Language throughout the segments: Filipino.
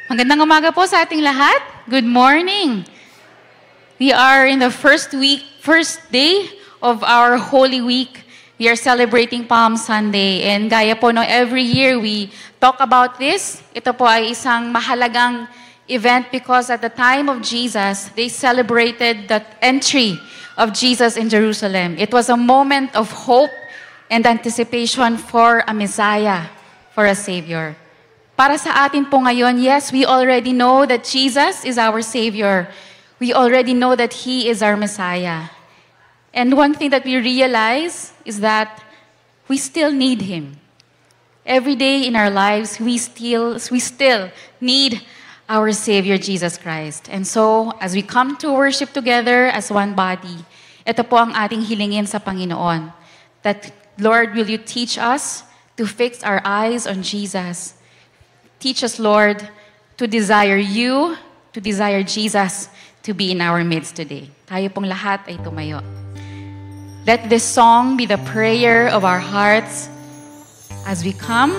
Magandang umaga po sa ating lahat. Good morning. We are in the first day of our Holy Week. We are celebrating Palm Sunday. And gaya po no, every year we talk about this. Ito po ay isang mahalagang event because at the time of Jesus, they celebrated the entry of Jesus in Jerusalem. It was a moment of hope and anticipation for a Messiah, for a Savior. Para sa atin po ngayon, yes, we already know that Jesus is our Savior. We already know that He is our Messiah. And one thing that we realize is that we still need Him. Every day in our lives, we still need our Savior, Jesus Christ. And so, as we come to worship together as one body, ito po ang ating hilingin sa Panginoon. That, Lord, will You teach us to fix our eyes on Jesus? Teach us, Lord, to desire You, to desire Jesus to be in our midst today. Tayo pong lahat ay tumayo. Let this song be the prayer of our hearts as we come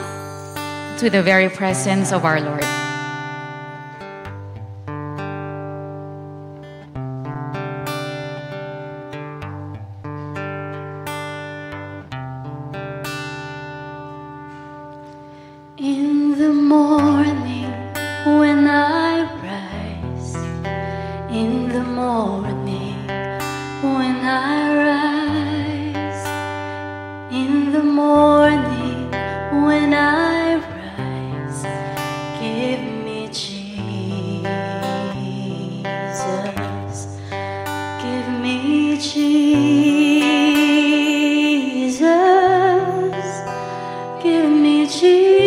to the very presence of our Lord. In the morning when I rise, in the morning when I rise, in the morning when I rise, give me Jesus, give me Jesus, give me Jesus.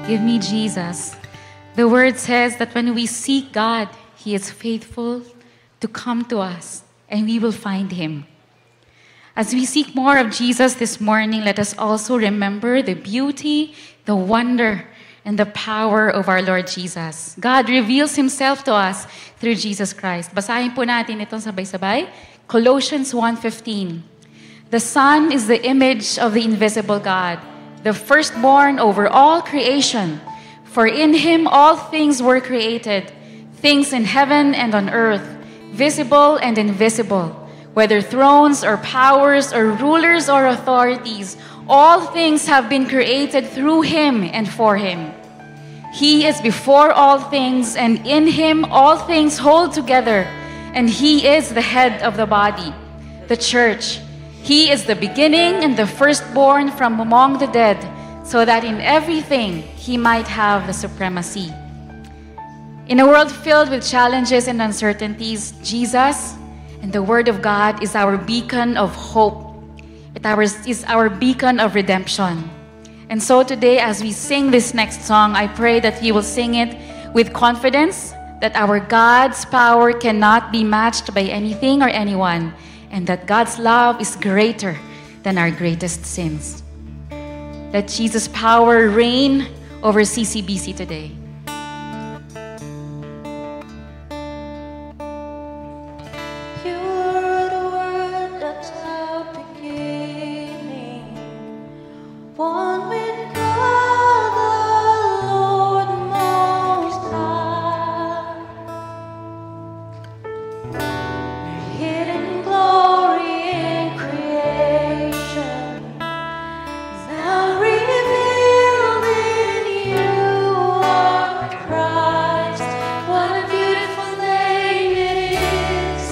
Give me Jesus. The word says that when we seek God, He is faithful to come to us, and we will find Him. As we seek more of Jesus this morning, let us also remember the beauty, the wonder, and the power of our Lord Jesus. God reveals Himself to us through Jesus Christ. Basahin po natin itong sabay-sabay. Colossians 1:15. The Son is the image of the invisible God, the firstborn over all creation. For in him all things were created, things in heaven and on earth, visible and invisible, whether thrones or powers or rulers or authorities, all things have been created through him and for him. He is before all things, and in him all things hold together, and he is the head of the body, the church. He is the beginning and the firstborn from among the dead, so that in everything he might have the supremacy. In a world filled with challenges and uncertainties, Jesus and the Word of God is our beacon of hope. It is our beacon of redemption. And so today, as we sing this next song, I pray that you will sing it with confidence that our God's power cannot be matched by anything or anyone, and that God's love is greater than our greatest sins. Let Jesus' power reign over CCBC today. You were the word at the beginning, one with God the Lord Most High. Your hidden glory in creation, now revealed in you are Christ. What a beautiful name it is!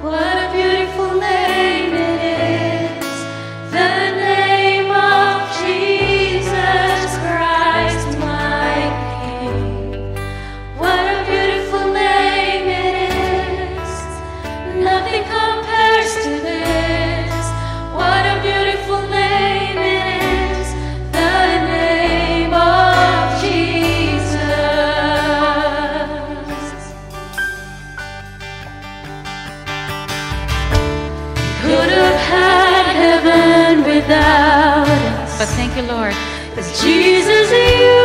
What a beautiful name it is! The name of Jesus Christ, my King. What a beautiful name it is! Nothing compares to this. What a beautiful name it is! The name of Jesus. Could have had heaven without us. But thank you, Lord. 'Cause Jesus, you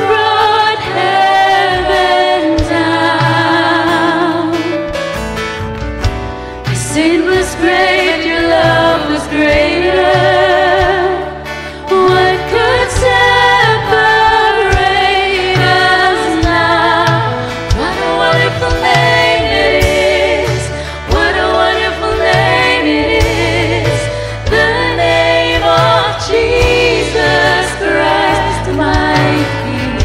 brought heaven down. Your sin was great, your love was greater. What could separate us now? What a wonderful name it is! What a wonderful name it is! The name of Jesus Christ, my King.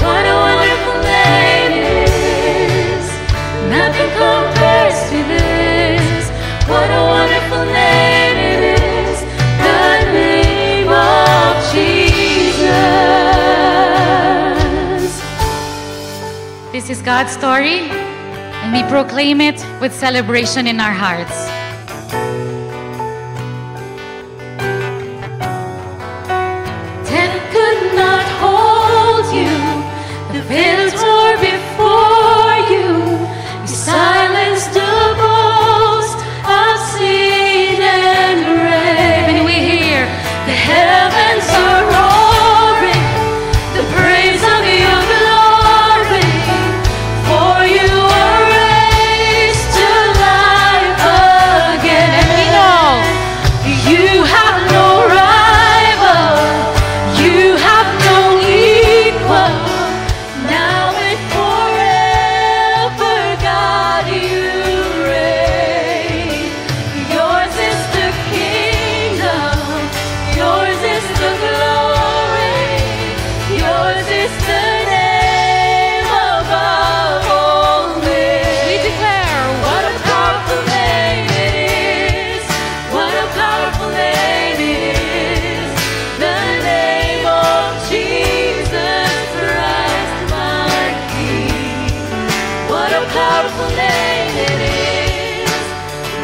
What a wonderful name it is! Nothing compares to this. What a wonderful name it is! The name of Jesus. This is God's story, and we proclaim it with celebration in our hearts. Death could not hold you. The veil tore before you. You silenced the boast of sin and grave. And we hear, The heavens are roaring the praise of your glory. For you are raised to life again. and we know, You have no rival, you have no equal. Now and forever, God, you reign. Yours is the kingdom, yours is the glory, yours is the name above all names. we declare, What a powerful name it is! What a powerful name it is! The name of Jesus Christ, my King. What a powerful name it is!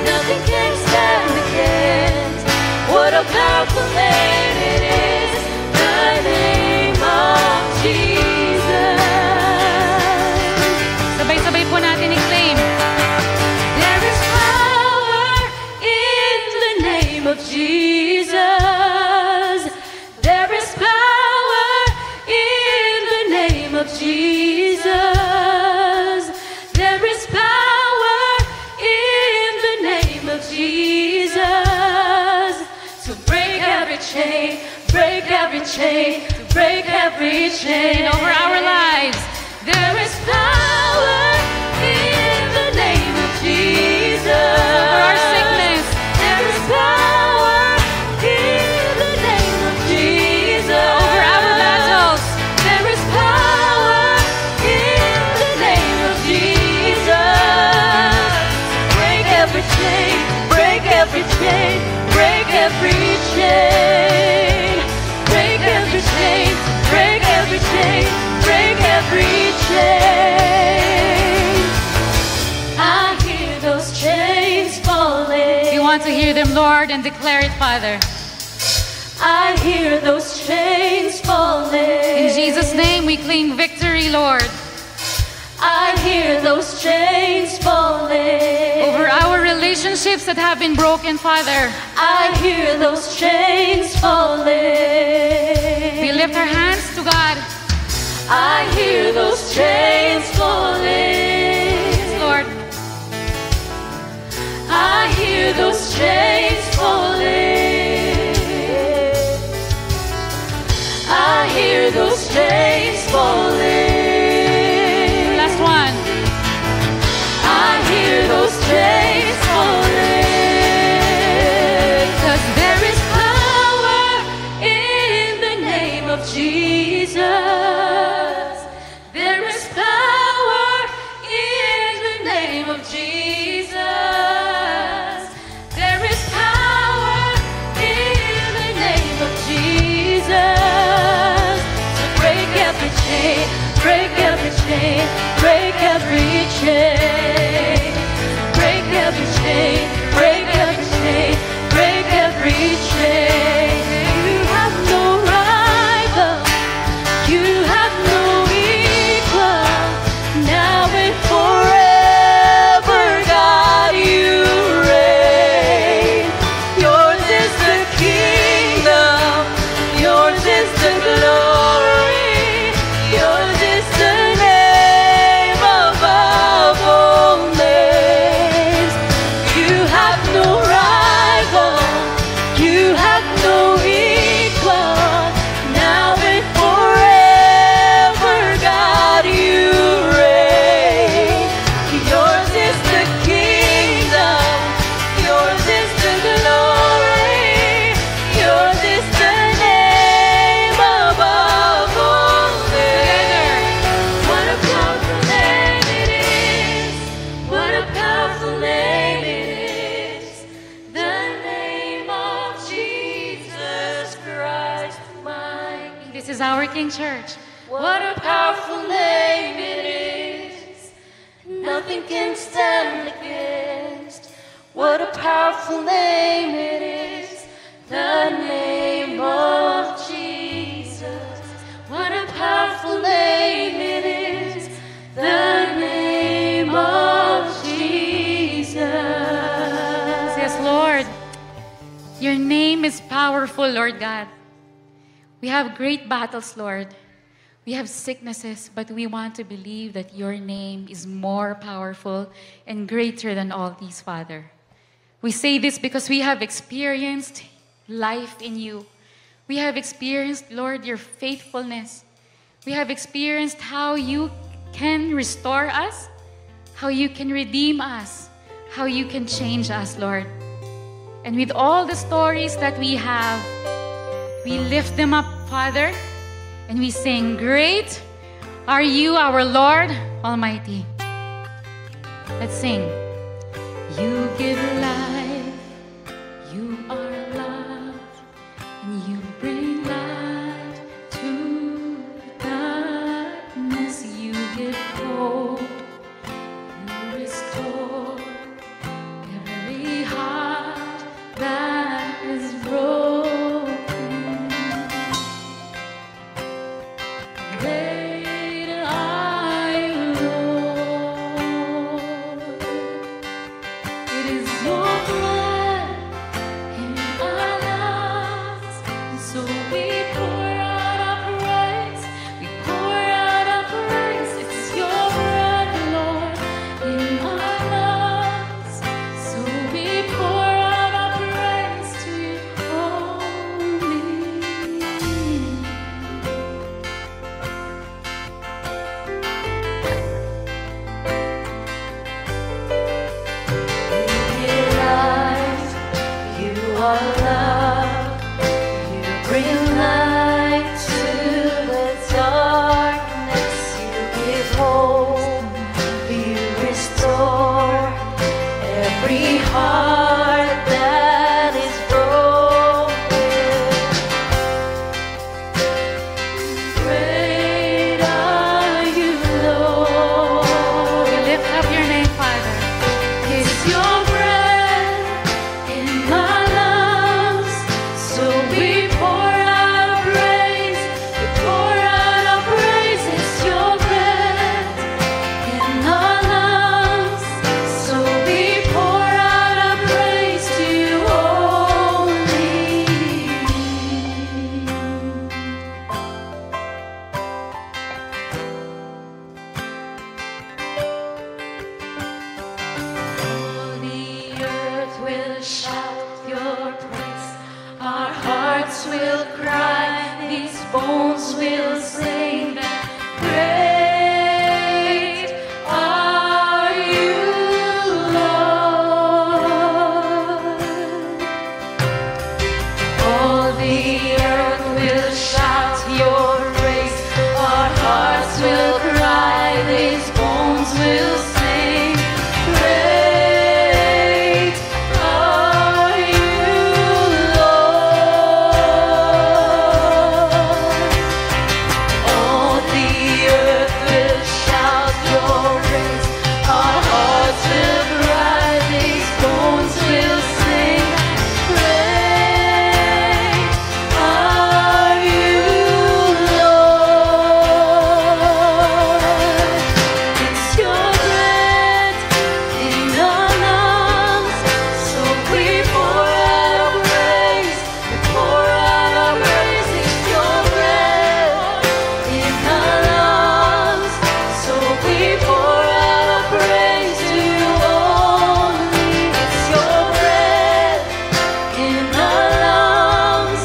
Nothing can stand against. What a powerful name it is! The name of Jesus. sabay-sabay po natin i-claim. There is power in the name of Jesus. There is power in the name of Jesus. There is power in the name of Jesus to break every chain, break every chain, to break every chain. And over our lives, There is power in the name of Jesus. over our sickness, There is power in the name of Jesus. over our battles, There is power in the name of Jesus. Break every chain, break every chain, break every chain. Break every chain, break every chain, break every chain. I hear those chains falling. we want to hear them, Lord, and declare it, Father. I hear those chains falling. In Jesus' name, we claim victory, Lord, I hear those chains falling. over our relationships that have been broken, Father. I hear those chains falling. We lift our hands to God, I hear those chains falling. Lord. I hear those chains falling. I hear those chains falling. Last one. I hear those chains falling. 'Cause there is power in the name of Jesus. There is power in the name of Jesus. There is power in the name of Jesus. So break every chain, break every chain, break every chain. Break every chain, break every chain, break every chain. You have no rival, you have no equal. Now and forever, God, you reign. Yours is the kingdom, yours is the glory, yours is the name above all names. You have no rival, you have no equal. Now and forever, God, you reign. Yours is the kingdom, yours is the glory, yours is the name above all names. What a powerful name it is! What a powerful name it is! The name of Jesus Christ, my King. This is our King Church. What a powerful name it is! Nothing can stand against. What a powerful name it is! The name of Jesus. What a powerful name it is! The name of Jesus. Yes, Lord. Your name is powerful, Lord God. We have great battles, Lord. We have sicknesses, but we want to believe that your name is more powerful and greater than all these, Father. We say this because we have experienced life in you. We have experienced, Lord, your faithfulness. We have experienced how you can restore us, how you can redeem us, how you can change us, Lord. And with all the stories that we have, we lift them up, Father, and we sing, "Great are you, our Lord Almighty." Let's sing. You give life, you are love, and you bring light to darkness. You give hope, you restore every heart that is broken. Great are you, Lord. It is your will sing that great are you, Lord. All the earth will shout your praise. Our hearts will cry, these bones will sing. Great are you, Lord. All the earth will shout your praise. Our hearts will cry, these bones will sing. Great are you, Lord. It's your breath in our lungs, so we pour out our praise. We pour out our praise. It's your breath in our lungs, so we pour out our praise to you only. It's your breath in our lungs,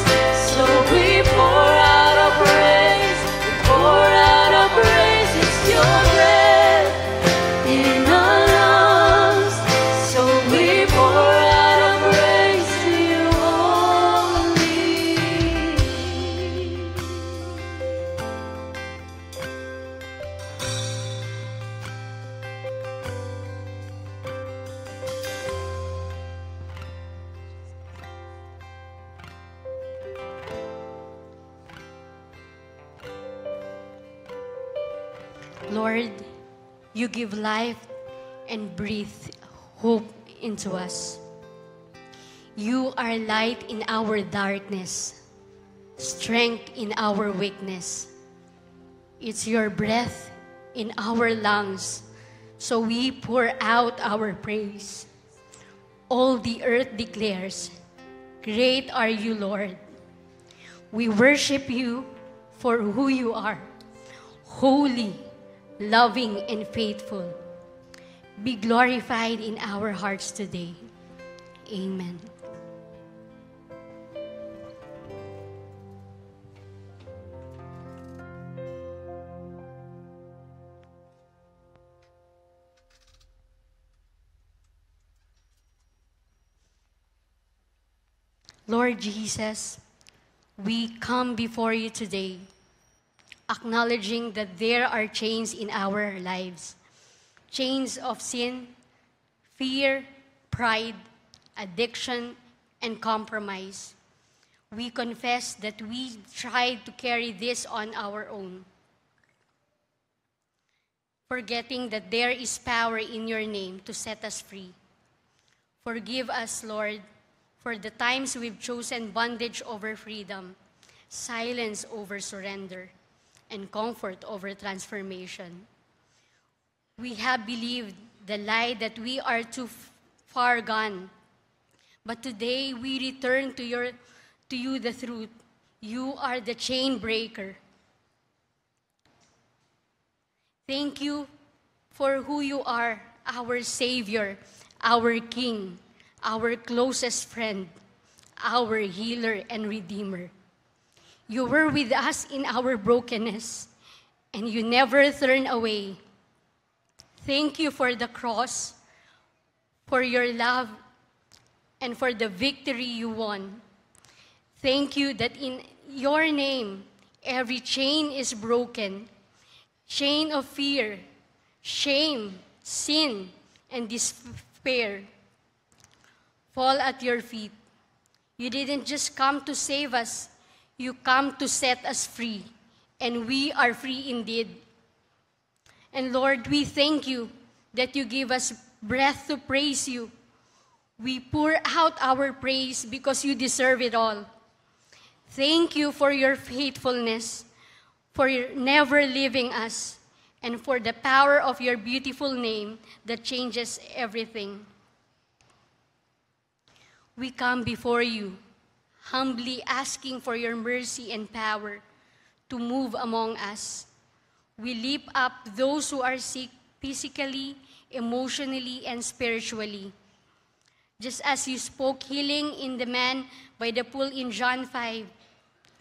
so we pour out our praise. We pour out our praise. It's your breath in our lungs, so we pour out our praise to you only. Lord, you give life and breathe hope into us. You are light in our darkness, strength in our weakness. It's your breath in our lungs, so we pour out our praise. All the earth declares, great are you, Lord. We worship you for who you are, holy, loving, and faithful. Be glorified in our hearts today. Amen. Lord Jesus, we come before you today, acknowledging that there are chains in our lives. Chains of sin, fear, pride, addiction, and compromise. We confess that we tried to carry this on our own, forgetting that there is power in your name to set us free. Forgive us, Lord, for the times we've chosen bondage over freedom, silence over surrender, and comfort over transformation. We have believed the lie that we are too far gone. But today we return to you the truth. You are the chain breaker. Thank you for who you are, our Savior, our King, our closest friend, our healer and redeemer. You were with us in our brokenness, and you never turn away. Thank you for the cross, for your love, and for the victory you won. Thank you that in your name, every chain is broken. Chain of fear, shame, sin, and despair fall at your feet. You didn't just come to save us, you come to set us free, and we are free indeed. And Lord, we thank you that you give us breath to praise you. We pour out our praise because you deserve it all. Thank you for your faithfulness, for your never leaving us, and for the power of your beautiful name that changes everything. We come before you, humbly asking for your mercy and power to move among us. We lift up those who are sick physically, emotionally, and spiritually. Just as you spoke healing in the man by the pool in John 5,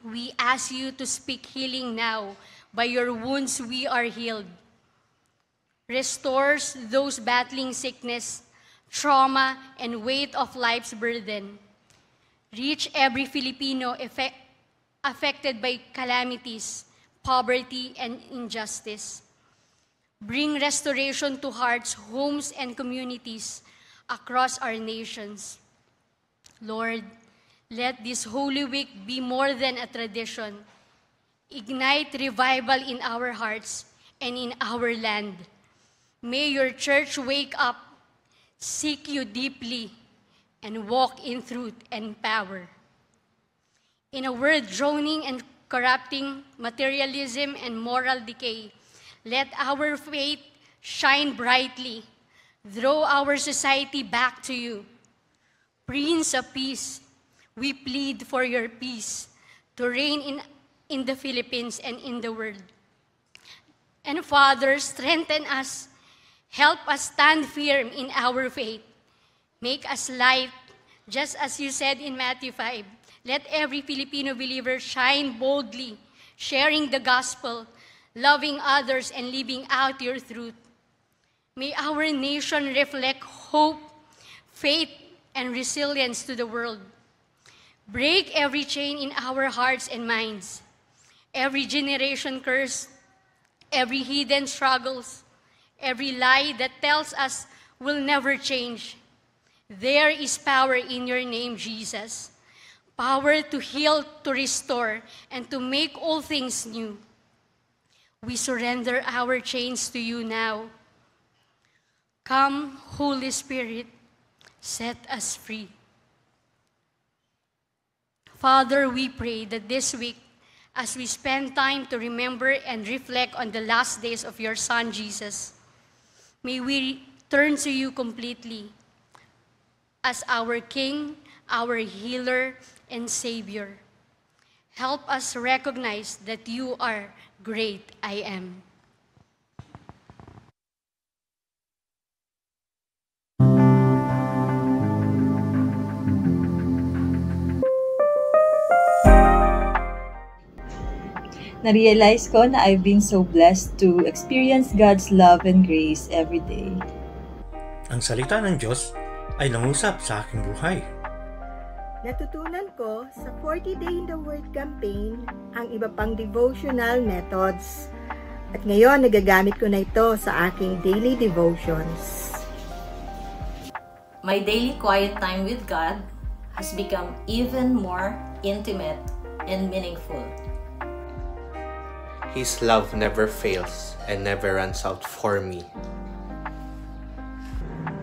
We ask you to speak healing now. By your wounds we are healed. Restores those battling sickness, trauma, and weight of life's burden. Reach every Filipino affected by calamities, poverty, and injustice. Bring restoration to hearts, homes, and communities across our nations. Lord, let this Holy Week be more than a tradition. Ignite revival in our hearts and in our land. May your church wake up, seek you deeply, and walk in truth and power. In a world droning and corrupting materialism and moral decay, let our faith shine brightly. Draw our society back to you. Prince of Peace, we plead for your peace to reign in the Philippines and in the world. And Father, strengthen us. Help us stand firm in our faith. Make us light, just as you said in Matthew 5. Let every Filipino believer shine boldly, sharing the gospel, loving others, and living out your truth. May our nation reflect hope, faith, and resilience to the world. Break every chain in our hearts and minds, every generation curse, every hidden struggles, every lie that tells us we'll never change. There is power in your name, Jesus. Power to heal, to restore, and to make all things new. We surrender our chains to you now. Come, Holy Spirit, set us free. Father, we pray that this week, as we spend time to remember and reflect on the last days of your Son, Jesus, may we turn to you completely as our King, our healer, and Savior. Help us recognize that you are great I am. Na-realize ko na I've been so blessed to experience God's love and grace every day. Ang salita ng Diyos ay nangusap sa aking buhay. Natutunan ko sa 40 Day in the Word campaign ang iba pang devotional methods. At ngayon, nagagamit ko na ito sa aking daily devotions. My daily quiet time with God has become even more intimate and meaningful. His love never fails and never runs out for me.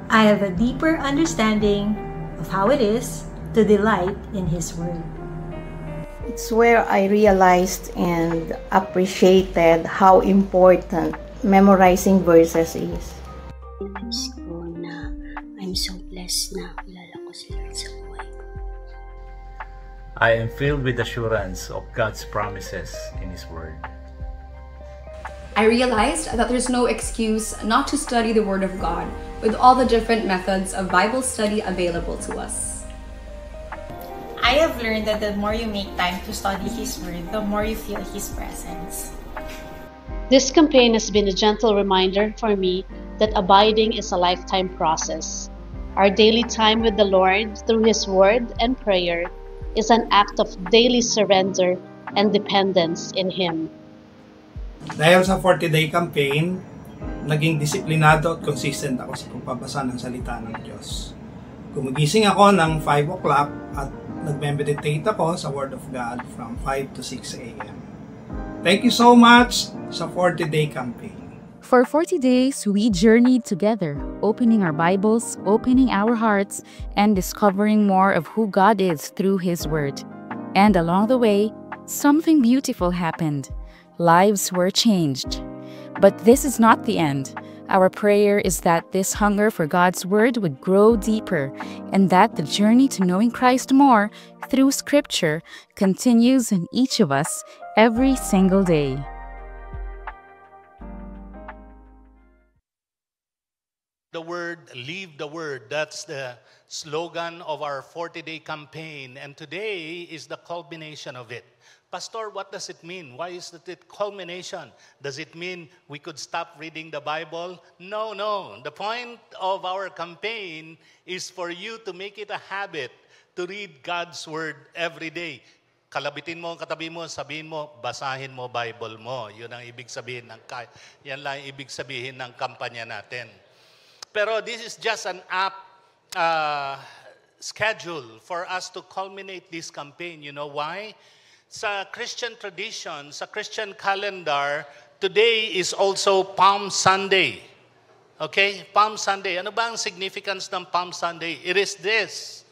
I have a deeper understanding of how it is to delight in His Word. It's where I realized and appreciated how important memorizing verses is. Realize ko na I'm so blessed na kilala ko si Lord sa buhay ko. I am filled with assurance of God's promises in His Word. I realized that there's no excuse not to study the Word of God with all the different methods of Bible study available to us. I have learned that the more you make time to study His Word, the more you feel His presence. This campaign has been a gentle reminder for me that abiding is a lifetime process. Our daily time with the Lord through His Word and prayer is an act of daily surrender and dependence in Him. Dahil sa 40-day campaign, naging disiplinado at consistent ako sa pagbabasa ng salita ng Diyos. Gumigising ako ng 5 o'clock at nagme-meditate ako sa Word of God from 5 to 6 a.m. Thank you so much sa 40-day campaign. For 40 days, we journeyed together, opening our Bibles, opening our hearts, and discovering more of who God is through His Word. And along the way, something beautiful happened. Lives were changed. But this is not the end. Our prayer is that this hunger for God's Word would grow deeper and that the journey to knowing Christ more through Scripture continues in each of us every single day. The word, leave the word. That's the slogan of our 40-day campaign. And today is the culmination of it. Pastor, what does it mean? Why is it culmination? Does it mean we could stop reading the Bible? No, no. The point of our campaign is for you to make it a habit to read God's Word every day. Kalabitin mo ang katabi mo, sabihin mo, basahin mo Bible mo. Yun ang ibig sabihin yan lang ang ibig sabihin ng kampanya natin. Pero this is just an app schedule for us to culminate this campaign. You know why? Sa Christian tradition, sa Christian calendar, today is also Palm Sunday. Okay? Palm Sunday. Ano ba ang significance ng Palm Sunday? It is this.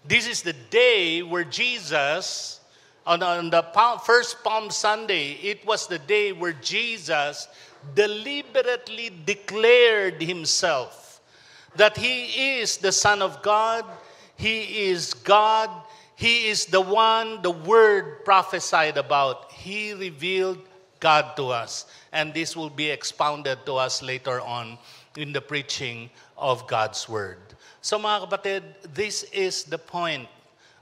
This is the day where Jesus, on the first Palm Sunday, it was the day where Jesus deliberately declared himself that he is the Son of God, he is God, he is the one the Word prophesied about. He revealed God to us. And this will be expounded to us later on in the preaching of God's Word. So mga kapatid, this is the point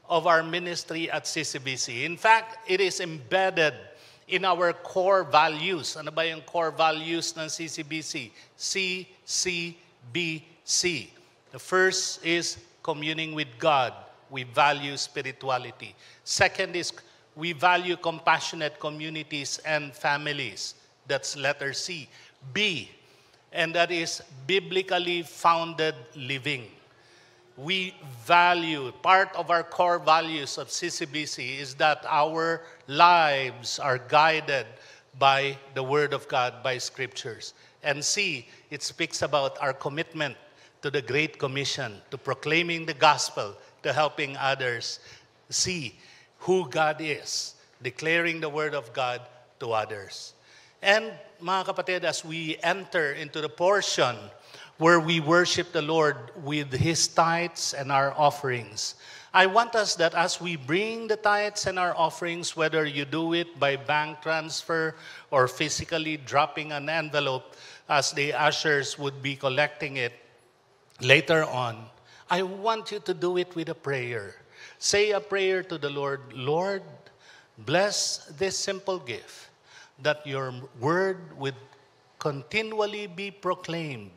of our ministry at CCBC. In fact, it is embedded in our core values. Ano ba yung core values ng CCBC? CCBC. The first is communing with God. We value spirituality. Second is we value compassionate communities and families. That's letter C. B, and that is biblically founded living. We value, part of our core values of CCBC is that our lives are guided by the Word of God, by Scriptures. And C, it speaks about our commitment to the Great Commission, to proclaiming the gospel, to helping others see who God is, declaring the Word of God to others. And mga kapatid, as we enter into the portion where we worship the Lord with His tithes and our offerings, I want us that as we bring the tithes and our offerings, whether you do it by bank transfer or physically dropping an envelope as the ushers would be collecting it later on, I want you to do it with a prayer. Say a prayer to the Lord. Lord, bless this simple gift, that your word would continually be proclaimed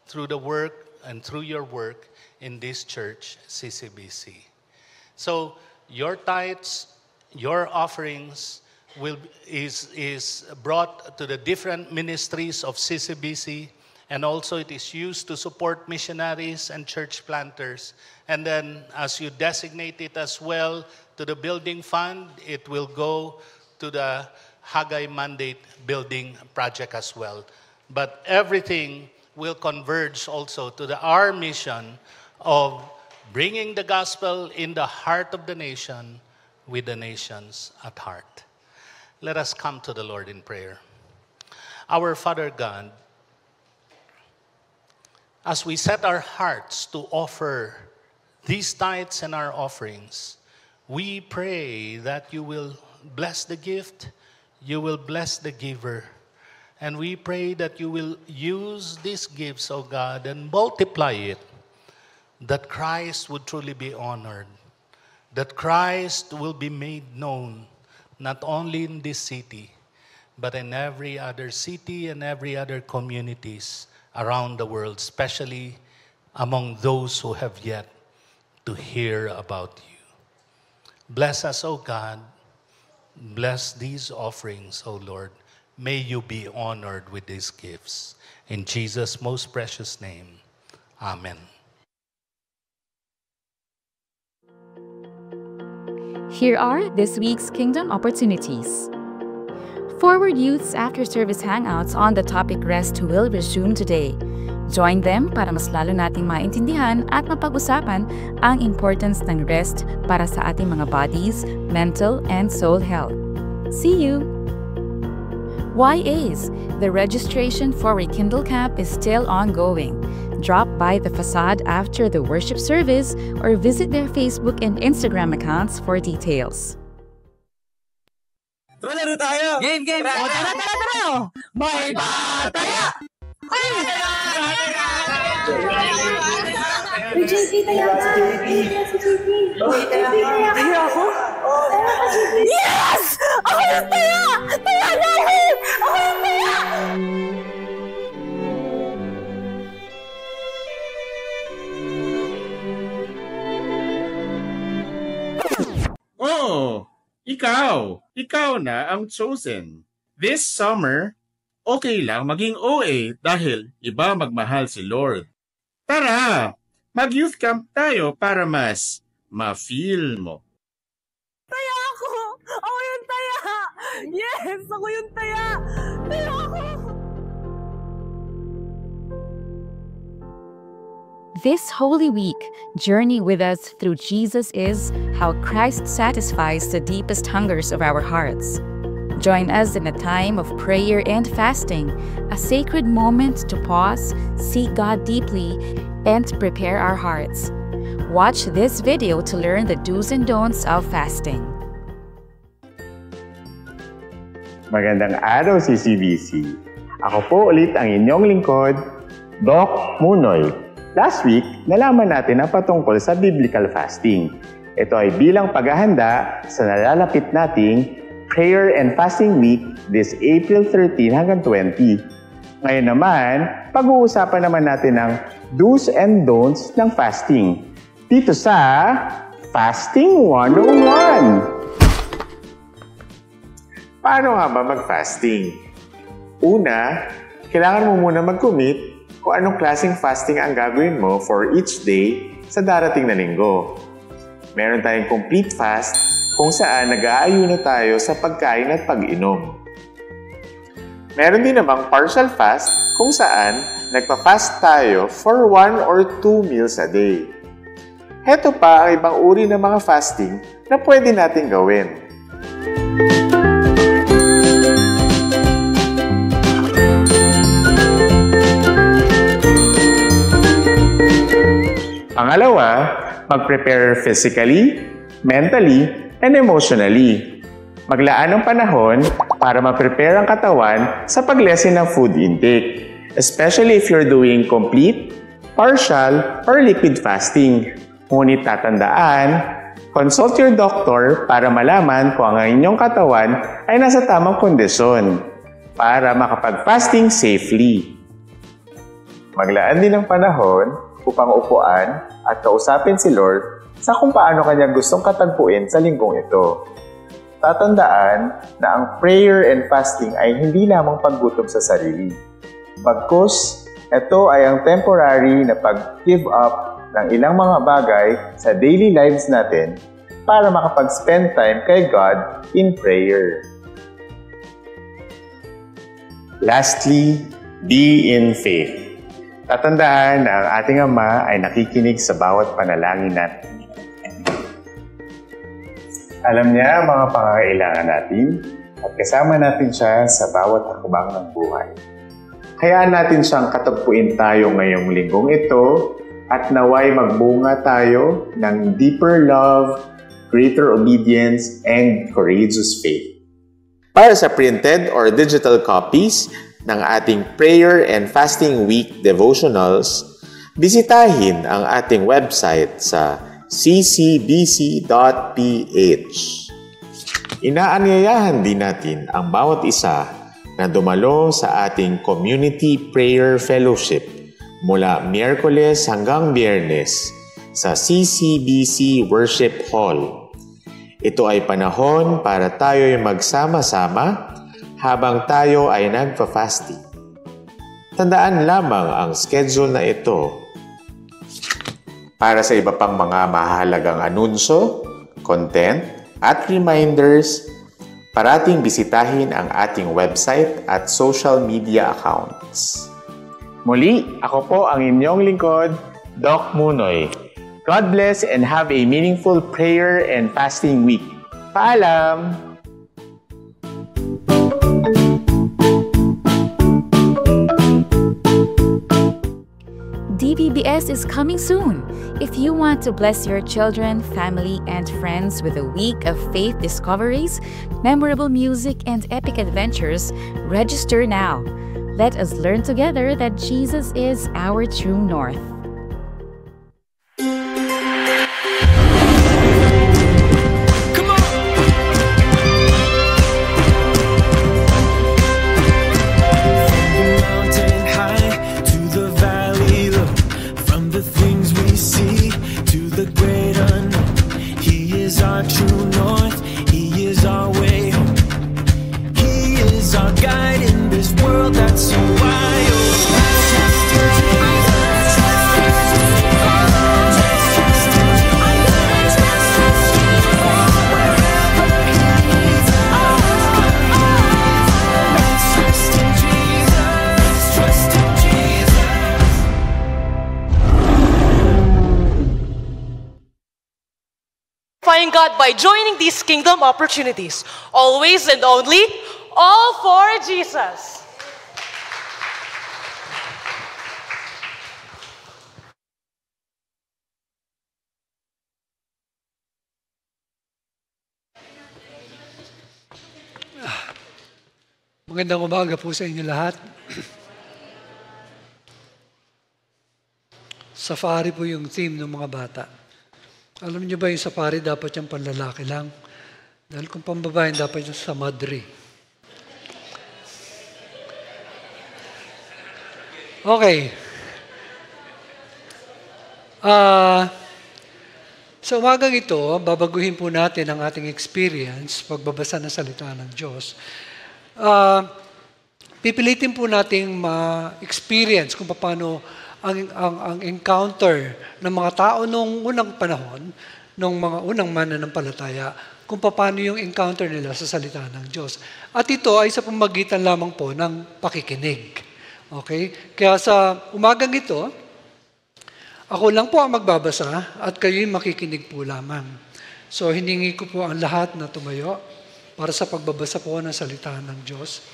through the work and through your work in this church, CCBC. So your tithes, your offerings is brought to the different ministries of CCBC, and also it is used to support missionaries and church planters. And then as you designate it as well to the building fund, it will go to the Haggai Mandate building project as well. But everything will converge also to our mission of bringing the gospel in the heart of the nation with the nations at heart. Let us come to the Lord in prayer. Our Father God, as we set our hearts to offer these tithes and our offerings, we pray that you will bless the gift, you will bless the giver, and we pray that you will use these gifts, O God, and multiply it, that Christ would truly be honored, that Christ will be made known, not only in this city, but in every other city and every other communities around the world, especially among those who have yet to hear about you. Bless us, O God. Bless these offerings, O Lord. May you be honored with these gifts. In Jesus' most precious name, amen. Here are this week's Kingdom opportunities. Forward Youth's after-service hangouts on the topic rest will resume today. Join them para mas lalo nating maintindihan at mapag-usapan ang importance ng rest para sa ating mga bodies, mental, and soul health. See you! YAs, the registration for Rekindle Camp is still ongoing. Drop by the facade after the worship service or visit their Facebook and Instagram accounts for details. Laro tayo! Game! Tara! May bataya! Uy, JP, taya ka. Si JP. Taya ako? Taya ka, JP. Yes! Ako yung taya! Taya natin! Ako yung taya! Oh, ikaw na ang chosen. This summer, okay lang maging OA dahil iba magmahal si Lord. Tara, mag-youth camp tayo para mas ma-feel mo. Taya ako! Ako yung taya! Yes! Ako yung taya! Taya ako! This Holy Week, journey with us through Jesus is how Christ satisfies the deepest hungers of our hearts. Join us in a time of prayer and fasting, a sacred moment to pause, seek God deeply, and prepare our hearts. Watch this video to learn the do's and don'ts of fasting. Magandang araw, CCBC. Ako po ulit ang inyong lingkod, Doc Munoy. Last week, nalaman natin ang patungkol sa biblical fasting. Ito ay bilang paghahanda sa nalalapit nating Prayer and Fasting Week this April 13 hanggang 20. Ngayon naman, pag-uusapan naman natin ang do's and don'ts ng fasting. Dito sa Fasting 101! Paano nga ba mag-fasting? Una, kailangan mo muna mag-commit kung anong klaseng fasting ang gagawin mo for each day sa darating na linggo. Meron tayong complete fast kung saan nag-aayuno tayo sa pagkain at pag-inom. Meron din namang partial fast kung saan nagpa-fast tayo for 1 or 2 meals a day. Heto pa ang ibang uri ng mga fasting na pwede natin gawin. Pangalawa, mag-prepare physically, mentally, and emotionally. Maglaan ng panahon para ma-prepare ang katawan sa pag-lessen ng food intake, especially if you're doing complete, partial, or liquid fasting. Ngunit tatandaan, consult your doctor para malaman kung ang inyong katawan ay nasa tamang kondisyon para makapag-fasting safely. Maglaan din ng panahon upang upuan at kausapin si Lord sa kung paano kanya gustong katagpuin sa linggong ito. Tatandaan na ang prayer and fasting ay hindi lamang paggutom sa sarili. Bagkus, ito ay ang temporary na pag-give up ng ilang mga bagay sa daily lives natin para makapag-spend time kay God in prayer. Lastly, be in faith. Tatandaan na ang ating Ama ay nakikinig sa bawat panalangin natin. Alam niya ang mga pangangailangan natin at kasama natin siya sa bawat hakbang ng buhay. Hayaan natin siyang katagpuin tayo ngayong linggong ito at naway magbunga tayo ng deeper love, greater obedience, and courageous faith. Para sa printed or digital copies ng ating Prayer and Fasting Week devotionals, bisitahin ang ating website sa ccbc.ph. Inaanyayahan din natin ang bawat isa na dumalo sa ating Community Prayer Fellowship mula Miyerkules hanggang Biyernes sa CCBC Worship Hall. Ito ay panahon para tayo'y magsama-sama habang tayo ay nagpa-fasting. Tandaan lamang ang schedule na ito. Para sa iba pang mga mahalagang anunsyo, content, at reminders, parating bisitahin ang ating website at social media accounts. Muli, ako po ang inyong lingkod, Doc Munoy. God bless and have a meaningful prayer and fasting week. Paalam! DVBS is coming soon. If you want to bless your children, family, and friends with a week of faith discoveries, memorable music, and epic adventures, register now. Let us learn together that Jesus is our true north. Our true north, He is our way home. He is our guide in this world that's so wild. Find God by joining these kingdom opportunities. Always and only, all for Jesus. Magandang umaga po sa inyo lahat. Safari po yung theme ng mga bata. Alam niyo ba yung safari dapat yung panlalaki lang? Dahil kung pambabae dapat yung sa madre. Okay. Sa umagang ito, babaguhin po natin ang ating experience, pagbabasa ng salita ng Diyos. Pipilitin po nating ma-experience kung paano ang encounter ng mga tao noong unang panahon, noong mga unang mananampalataya, kung paano yung encounter nila sa salita ng Diyos. At ito ay sa pamamagitan lamang po ng pakikinig. Okay? Kaya sa umagang ito, ako lang po ang magbabasa at kayo'y makikinig po lamang. So, hiningi ko po ang lahat na tumayo para sa pagbabasa po ng salita ng Diyos.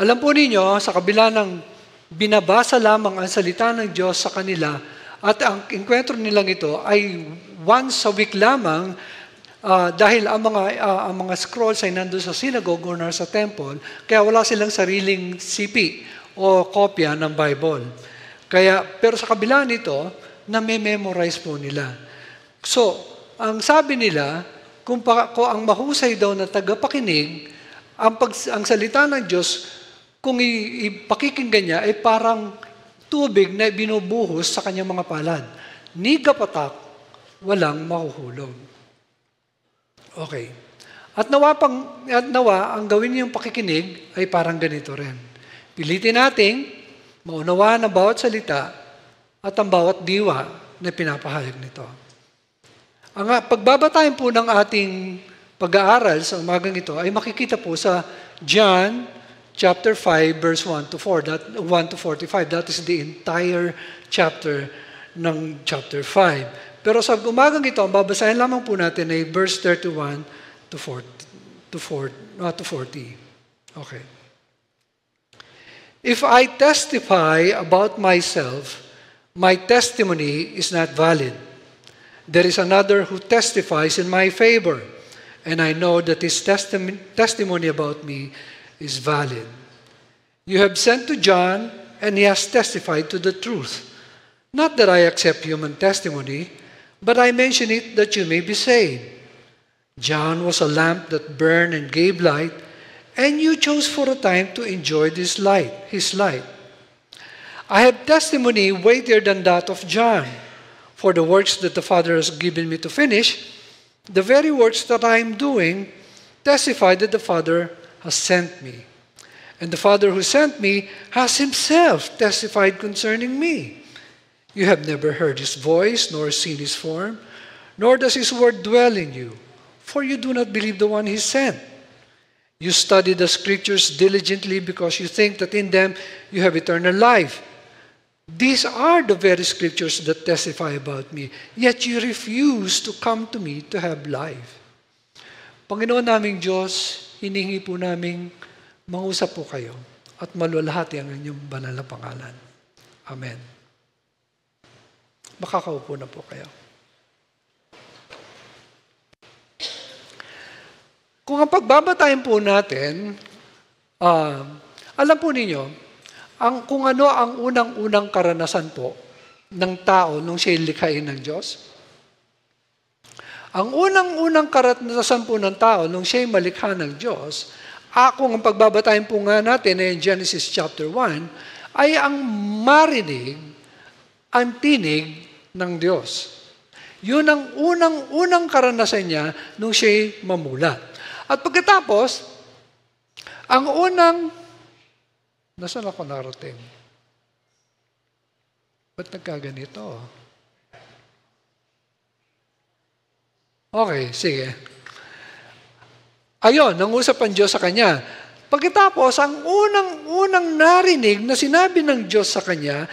Alam po ninyo, sa kabila ng binabasa lamang ang salita ng Diyos sa kanila at ang enkwentro nilang ito ay once a week lamang dahil ang mga scrolls ay nandun sa synagogue or sa temple, kaya wala silang sariling CP o kopya ng Bible. Pero sa kabila nito, na-memorize po nila. So, ang sabi nila, kung ang mahusay daw na tagapakinig, ang salita ng Diyos, kung ipakikinggan niya, ay parang tubig na binubuhos sa kanyang mga palad. Ni gapatak, walang mahuhulog. Okay. At nawa, ang gawin niyong pakikinig ay parang ganito rin. Pilitin nating maunawaan ang bawat salita at ang bawat diwa na pinapahayag nito. Ang pagbabatayin po ng ating pag-aaral sa umagang ito ay makikita po sa John chapter 5, verse 1 to 4, 1 to 45. That is the entire chapter ng chapter 5. Pero sa umagang ito, ang babasahin lamang po natin ay verse 31 to 40. Okay. If I testify about myself, my testimony is not valid. There is another who testifies in my favor, and I know that his testimony about me is valid. You have sent to John, and he has testified to the truth. Not that I accept human testimony, but I mention it that you may be saved. John was a lamp that burned and gave light, and you chose for a time to enjoy his light. I have testimony weightier than that of John, for the works that the Father has given me to finish, the very works that I am doing, testify that the Father has sent me. And the Father who sent me has himself testified concerning me. You have never heard his voice, nor seen his form, nor does his word dwell in you, for you do not believe the one he sent. You study the scriptures diligently because you think that in them you have eternal life. These are the very scriptures that testify about me, yet you refuse to come to me to have life. Panginoon naming Diyos, hiningi po naming mangusap po kayo at maluwalhati ang inyong banal na pangalan. Amen. Makakaupo na po kayo. Kung ang pagbabatayin po natin Alam po ninyo, kung ano ang unang-unang karanasan po ng tao nung siya'y likhain ng Diyos? Ang unang-unang karanasan po ng tao nung siya'y malikha ng Diyos, kung ang pagbabatayin po nga natin ay Genesis chapter 1, ay ang marinig, ang tinig ng Diyos. Yun ang unang-unang karanasan niya nung siya'y mamulat. At pagkatapos, ang unang nasaan ako narating? Ba't nagkaganito? Okay, sige. Ayun, nangusap ang Diyos sa kanya. Pagkatapos, ang unang narinig na sinabi ng Diyos sa kanya,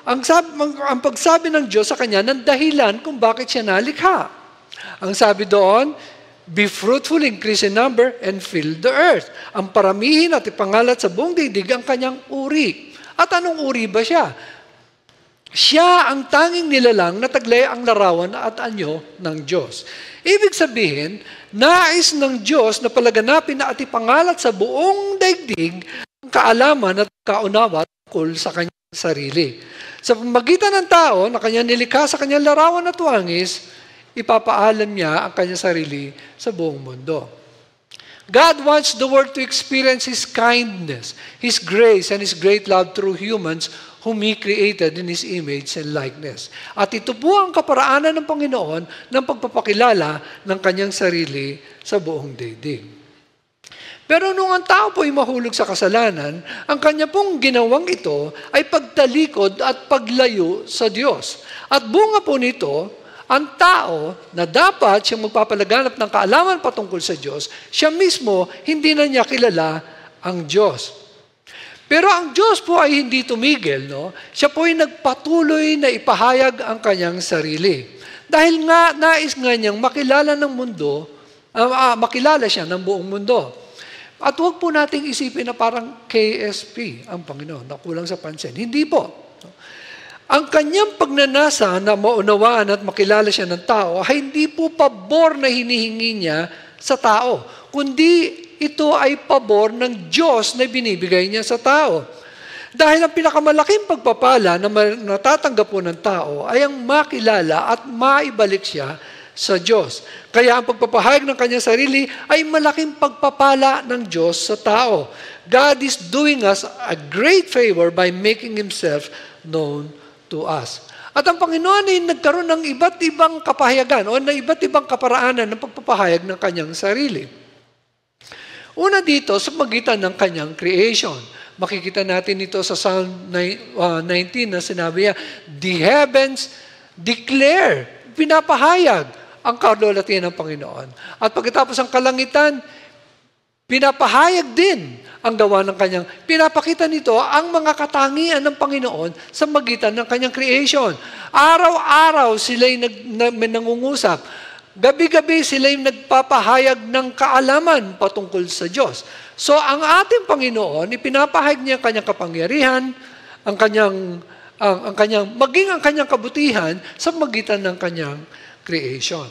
ang pagsabi ng Diyos sa kanya ng dahilan kung bakit siya nalikha. Ang sabi doon, be fruitful, increase in number, and fill the earth. Ang paramihin at ipangalat sa buong daigdig ang kanyang uri. At anong uri ba siya? Siya ang tanging nilalang na taglay ang larawan at anyo ng Diyos. Ibig sabihin, nais ng Diyos na palaganapin at ipangalat sa buong daigdig ang kaalaman at kaunawa tungkol sa kanyang sarili. Sa pamagitan ng tao na kanyang nilikha sa kanyang larawan at wangis, ipapaalam niya ang kanyang sarili sa buong mundo. God wants the world to experience His kindness, His grace, and His great love through humans whom He created in His image and likeness. At ito po ang kaparaanan ng Panginoon ng pagpapakilala ng kanyang sarili sa buong daigdig. Pero nung ang tao po ay mahulog sa kasalanan, ang kanya pong ginawang ito ay pagtalikod at paglayo sa Diyos. At bunga po nito, ang tao na dapat siyang magpapalaganap ng kaalaman patungkol sa Diyos, siya mismo hindi na niya kilala ang Diyos. Pero ang Diyos po ay hindi tumigil, no? Siya po ay nagpatuloy na ipahayag ang kanyang sarili. Dahil nga nais nga niyang makilala ng mundo, makilala siya ng buong mundo. At huwag po nating isipin na parang KSP ang Panginoon, na kulang sa pansin. Hindi po. Ang kanyang pagnanasa na maunawaan at makilala siya ng tao ay hindi po pabor na hinihingi niya sa tao, kundi ito ay pabor ng Diyos na binibigay niya sa tao. Dahil ang pinakamalaking pagpapala na natatanggap po ng tao ay ang makilala at maibalik siya sa Diyos. Kaya ang pagpapahayag ng kanyang sarili ay malaking pagpapala ng Diyos sa tao. God is doing us a great favor by making Himself known to us. At ang Panginoon ay nagkaroon ng iba't ibang kapahayagan o na iba't ibang kaparaanan ng pagpapahayag ng kanyang sarili. Una dito, sa magitan ng kanyang creation. Makikita natin ito sa Psalm 19 na sinabi niya, the heavens declare, pinapahayag ang kaulatian ng Panginoon. At pagkatapos ang kalangitan, pinapahayag din ang gawa ng kanyang, pinapakita nito ang mga katangian ng Panginoon sa magitan ng kanyang creation. Araw-araw sila'y nangungusap. Gabi-gabi sila'y nagpapahayag ng kaalaman patungkol sa Diyos. So ang ating Panginoon, ipinapahayag niya ang kanyang kapangyarihan, maging ang kanyang kabutihan sa magitan ng kanyang creation.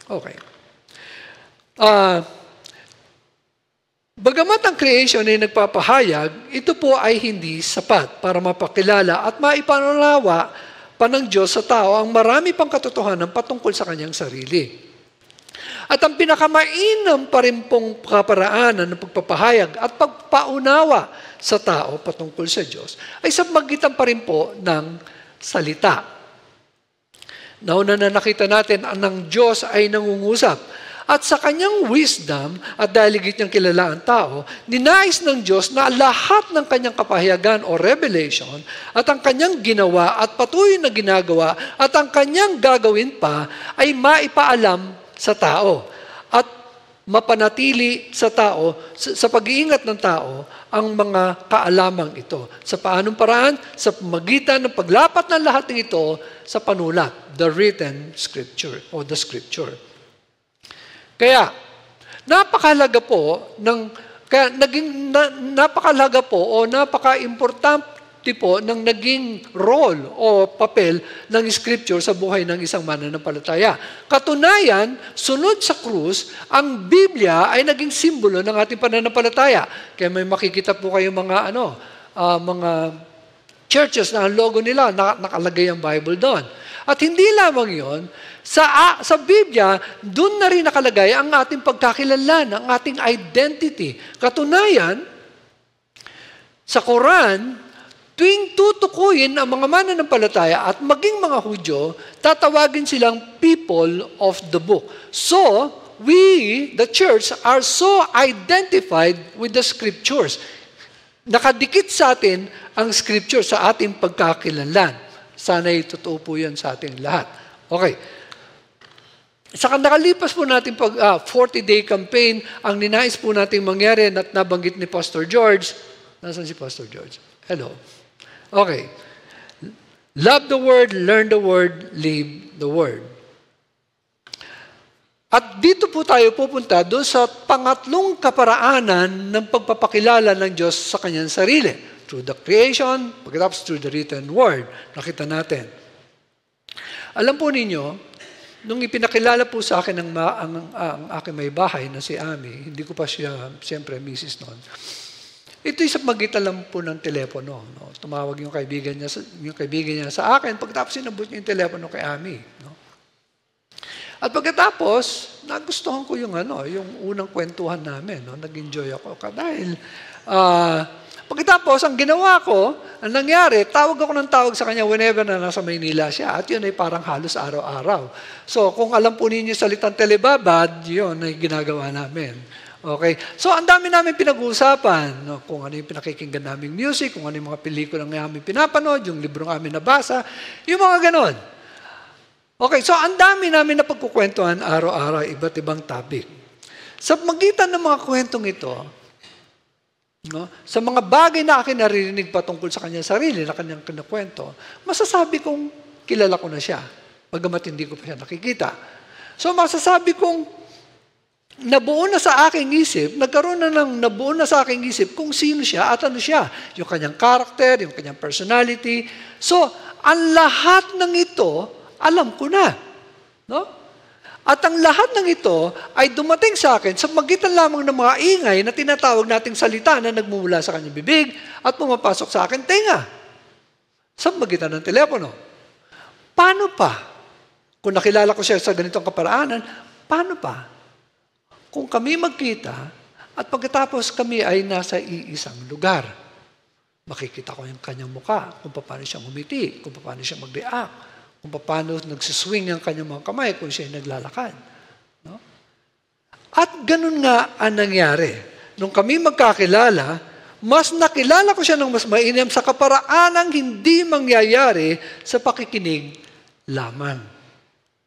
Okay. Bagamat ang creation ay nagpapahayag, ito po ay hindi sapat para mapakilala at maipanalawa pa ng Diyos sa tao ang marami pang katotohanan patungkol sa kanyang sarili. At ang pinakamainam pa rin pong kaparaanan ng pagpapahayag at pagpaunawa sa tao patungkol sa Diyos ay sa magitan pa rin po ng salita. Nauna na nakita natin ang Diyos ay nangungusap. At sa kanyang wisdom at dahil higit niyang kilala ang tao, ninais ng Diyos na lahat ng kanyang kapahayagan o revelation at ang kanyang ginawa at patuloy na ginagawa at ang kanyang gagawin pa ay maipaalam sa tao at mapanatili sa tao, sa pag-iingat ng tao, ang mga kaalamang ito. Sa paanong paraan? Sa pamagitan ng paglapat ng lahat ng ito sa panulat, the written scripture o the scripture. Kaya, napakahalaga po o napaka-importante tipo ng naging role o papel ng Scripture sa buhay ng isang mananampalataya. Katunayan, sunod sa krus, ang Biblia ay naging simbolo ng ating pananampalataya. Kaya may makikita po kayo mga mga churches na ang logo nila, nakalagay ang Bible doon. At hindi lamang yon, sa Biblia, doon na rin nakalagay ang ating pagkakilanlan, ang ating identity. Katunayan, sa Quran, tuwing tutukuyin ang mga mananampalataya at maging mga Hudyo, tatawagin silang people of the book. So, we, the church, are so identified with the Scriptures. Nakadikit sa atin ang Scripture sa ating pagkakilanlan. Sana'y totoo po yan sa ating lahat. Okay. Saka nakalipas po natin 40-day campaign, ang ninais po natin mangyari at nabanggit ni Pastor George. Nasaan si Pastor George? Hello. Okay. Love the Word, learn the Word, live the Word. At dito po tayo pupunta doon sa pangatlong kaparaanan ng pagpapakilala ng Diyos sa kanyang sarili. Through the creation, pagkatapos through the written word. Nakita natin. Alam po ninyo, nung ipinakilala po sa akin ang aking may bahay na si Ami, hindi ko pa siya, siyempre, Mrs. noon. Ito'y sa magitan lang po ng telepono. No? Tumawag yung kaibigan niya sa akin, pagkatapos sinabot niya yung telepono kay Ami. No? At pagkatapos, nagustuhan ko yung unang kwentuhan namin. No? Nag-enjoy ako. Dahil, pagkatapos, ang ginawa ko, ang nangyari, tawag ako ng tawag sa kanya whenever na nasa Maynila siya. At yun ay parang halos araw-araw. So, kung alam po ninyo salitang telebabad, yun ay ginagawa namin. Okay? So, ang dami namin pinag-uusapan. No? Kung ano yung pinakikinggan naming music, kung ano yung mga pelikulang namin pinapanood, yung librong amin nabasa, yung mga ganon. Okay, so ang dami namin na pagkukwentuhan araw-araw, iba't ibang topic. Sa magitan ng mga kwentong ito, no, sa mga bagay na akin naririnig patungkol sa kanyang sarili, na kanyang kinakwento, masasabi kong kilala ko na siya, bagamat hindi ko pa siya nakikita. So masasabi kong nabuo na sa aking isip, nabuo na sa aking isip kung sino siya at ano siya. Yung kanyang character, yung kanyang personality. So, ang lahat ng ito, alam ko na. No? At ang lahat ng ito ay dumating sa akin sa magitan lamang ng mga ingay na tinatawag nating salita na nagmumula sa kanyang bibig at pumapasok sa akin tenga. Sa magitan ng telepono. Paano pa? Kung nakilala ko siya sa ganitong kaparaanan, paano pa? Kung kami magkita at pagkatapos kami ay nasa iisang lugar, makikita ko yung kanyang muka, kung paano siya ngumiti, kung paano siya mag-react, kung paano nagsiswing ang kanyang mga kamay kung siya ay naglalakad. No? At ganun nga ang nangyari. Nung kami magkakilala, mas nakilala ko siya ng mas mainam sa kaparaanang hindi mangyayari sa pakikinig lamang.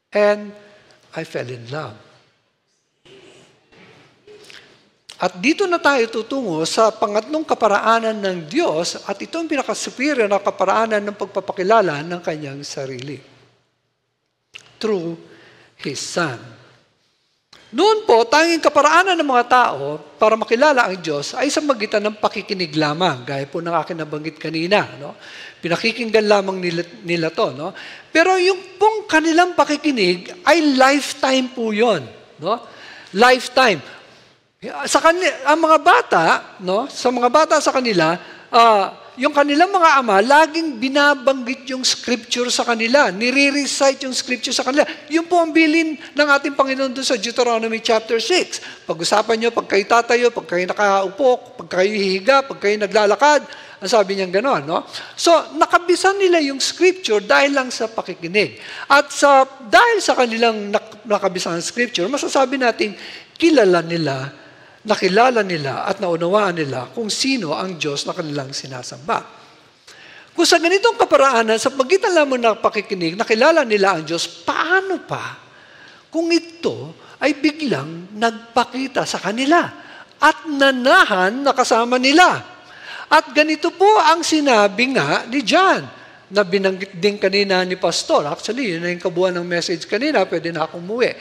And I fell in love. At dito na tayo tutungo sa pangatlong kaparaanan ng Diyos at ito ang pinakasuperior na kaparaanan ng pagpapakilala ng kanyang sarili. Through His Son. Noon po, tanging kaparaanan ng mga tao para makilala ang Diyos ay sa magitan ng pakikinig lamang, gaya po ng akin nabanggit kanina. No? Pinakikinggan lamang nila to. No? Pero yung pong kanilang pakikinig ay lifetime po yun. No? Lifetime. Sa ang mga bata, no, sa mga bata sa kanila, yung kanilang mga ama, laging binabanggit yung scripture sa kanila. Nire-recite yung scripture sa kanila. Yun po ang bilin ng ating Panginoon doon sa Deuteronomy chapter 6. Pag-usapan nyo, pag kayo tatayo, pag kayo nakaupo, pag kayo hihiga, pag kayo naglalakad, ang sabi niyang gano'n, no? So, nakabisan nila yung scripture dahil lang sa pakikinig. At dahil sa kanilang nakabisan ng scripture, masasabi natin, nakilala nila at naunawaan nila kung sino ang Diyos na kanilang sinasamba. Kung sa ganitong kaparaanan, sa pagitan lamang ng pakikinig, nakilala nila ang Diyos, paano pa kung ito ay biglang nagpakita sa kanila at nanahan na kasama nila? At ganito po ang sinabi nga ni John, na binanggit din kanina ni Pastor. Actually, yun na yung kabuuan ng message kanina, pwede na akong umuwi.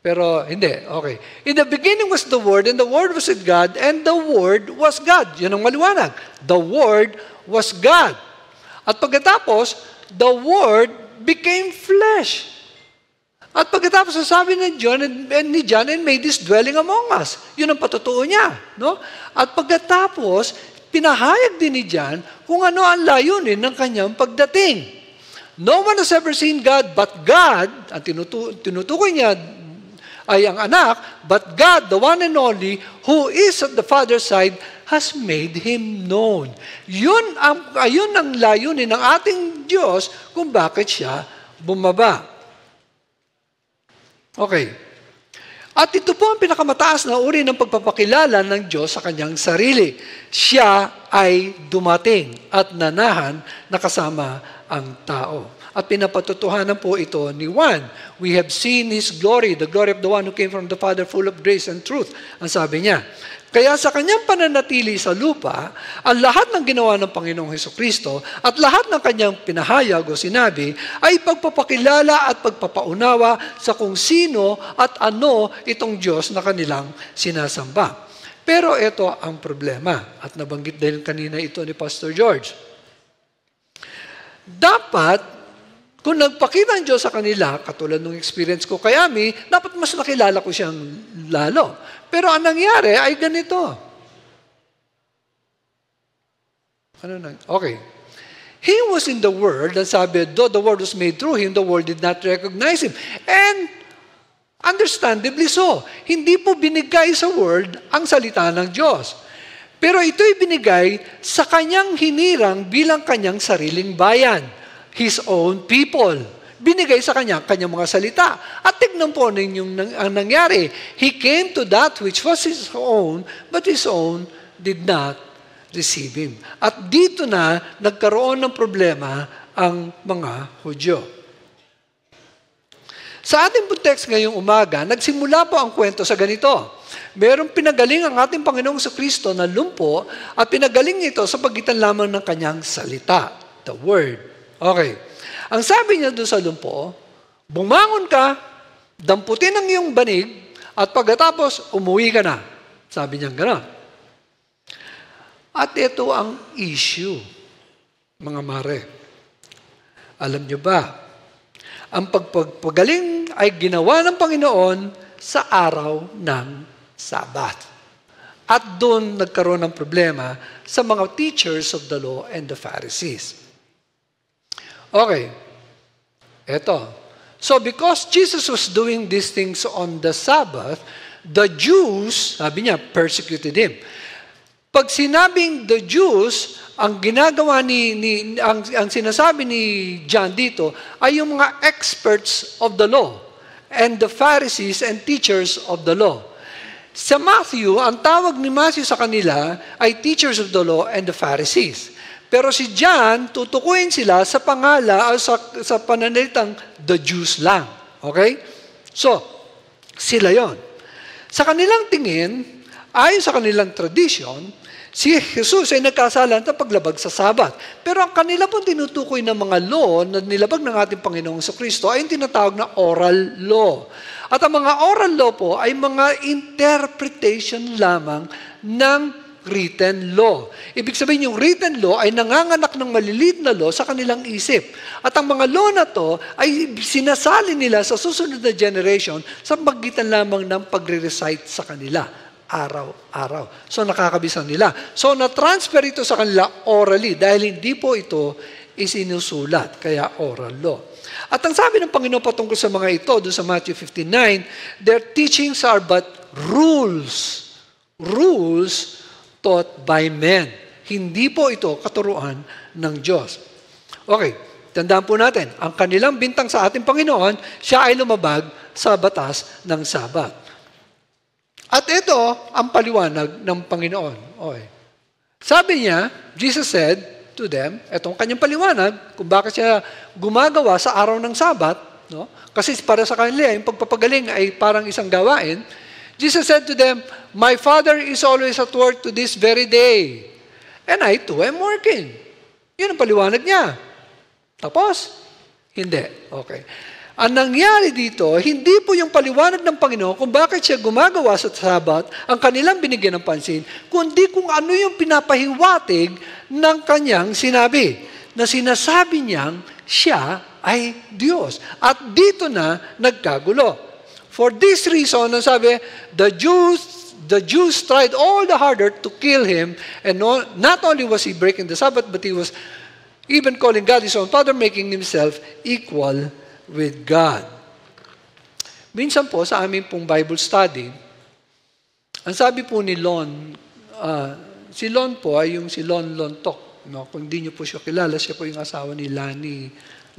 Pero hindi, okay. In the beginning was the Word, and the Word was with God, and the Word was God. Yun ang maliwanag. The Word was God. At pagkatapos, the Word became flesh. At pagkatapos sasabi ni John and made this dwelling among us. Yun ang patutuo niya. No? At pagkatapos, pinahayag din ni John kung ano ang layunin ng kanyang pagdating. No one has ever seen God but God, ang tinutukoy niya ay ang anak, but God, the one and only, who is at the Father's side, has made Him known. Ayun ang layunin ng ating Diyos kung bakit siya bumaba. Okay. At ito po ang pinakamataas na uri ng pagpapakilala ng Diyos sa kanyang sarili. Siya ay dumating at nanahan na kasama ang tao. At pinapatutuhanan po ito ni Juan. We have seen His glory, the glory of the one who came from the Father, full of grace and truth. Ang sabi niya. Kaya sa kanyang pananatili sa lupa, ang lahat ng ginawa ng Panginoong Hesukristo at lahat ng kanyang pinahayag o sinabi ay pagpapakilala at pagpapaunawa sa kung sino at ano itong Diyos na kanilang sinasamba. Pero ito ang problema, at nabanggit din kanina ito ni Pastor George. Dapat, kung nagpakita ang Diyos sa kanila, katulad ng experience ko kay Ami, dapat mas nakilala ko siyang lalo. Pero ang nangyari ay ganito. Okay. He was in the world, and sabi, though the world was made through Him, the world did not recognize Him. And understandably so. Hindi po binigay sa world ang salita ng Diyos. Pero ito'y binigay sa kanyang hinirang bilang kanyang sariling bayan. His own people. Binigay sa kanyang mga salita. At tignan po ninyong ang nangyari. He came to that which was His own, but His own did not receive Him. At dito na nagkaroon ng problema ang mga Hudyo. Sa ating text ngayong umaga, nagsimula po ang kwento sa ganito. Merong pinagaling ang ating Panginoong Kristo na lumpo at pinagaling ito sa pagitan lamang ng kanyang salita, the Word. Okay. Ang sabi niya doon sa lumpo, bumangon ka, damputin ang iyong banig, at pagkatapos, umuwi ka na. Sabi niya gano'n. At ito ang issue, mga mare. Alam niyo ba, ang pagpagaling ay ginawa ng Panginoon sa araw ng Sabat. At doon nagkaroon ng problema sa mga teachers of the law and the Pharisees. Okay. Eto. So because Jesus was doing these things on the Sabbath, the Jews, sabi niya, persecuted Him. Pag sinabing the Jews, ang ginagawa ang sinasabi ni John dito ay yung mga experts of the law and the Pharisees and teachers of the law. Sa Matthew, ang tawag ni Matthew sa kanila ay teachers of the law and the Pharisees. Pero si John, tutukuyin sila sa pangala o sa pananalitang the Jews lang. Okay? So, sila yon. Sa kanilang tingin, ayon sa kanilang tradisyon, si Jesus ay nagkasala sa paglabag sa Sabat. Pero ang kanila pong tinutukoy ng mga law na nilabag ng ating Panginoong Kristo ay yung tinatawag na oral law. At ang mga oral law po ay mga interpretation lamang ng written law. Ibig sabihin, yung written law ay nanganganak ng maliliit na law sa kanilang isip. At ang mga law na to ay sinasali nila sa susunod na generation sa pagitan lamang ng pagre-recite sa kanila araw-araw. So nakakabisan nila. So na-transfer ito sa kanila orally dahil hindi po ito isinusulat, kaya oral law. At ang sabi ng Panginoon patungkol sa mga ito, doon sa Matthew 15:9, their teachings are but rules. Rules taught by men. Hindi po ito katuruan ng Diyos. Okay, tandaan po natin, ang kanilang bintang sa ating Panginoon, siya ay lumabag sa batas ng Sabat. At ito ang paliwanag ng Panginoon. Okay. Sabi niya, Jesus said to them, itong kanyang paliwanag, kung bakit siya gumagawa sa araw ng Sabat, no? Kasi para sa kanila, yung pagpapagaling ay parang isang gawain. Jesus said to them, my Father is always at work to this very day, and I too am working. Yun ang paliwanag niya. Tapos? Hindi. Okay. Ang nangyari dito, hindi po yung paliwanag ng Panginoon kung bakit siya gumagawa sa Sabat ang kanilang binigyan ng pansin, kundi kung ano yung pinapahiwatig ng kanyang sinabi, na sinasabi niyang siya ay Diyos. At dito na nagkagulo. For this reason, ang sabi, the Jews tried all the harder to kill him, and not only was he breaking the Sabbath, but he was even calling God his own Father, making himself equal with God. Minsan po sa aming pong Bible study, ang sabi po ni Lon, si Lon po ay yung si Lon Lontok. No? Kung hindi niyo po siya kilala, siya po yung asawa ni Lani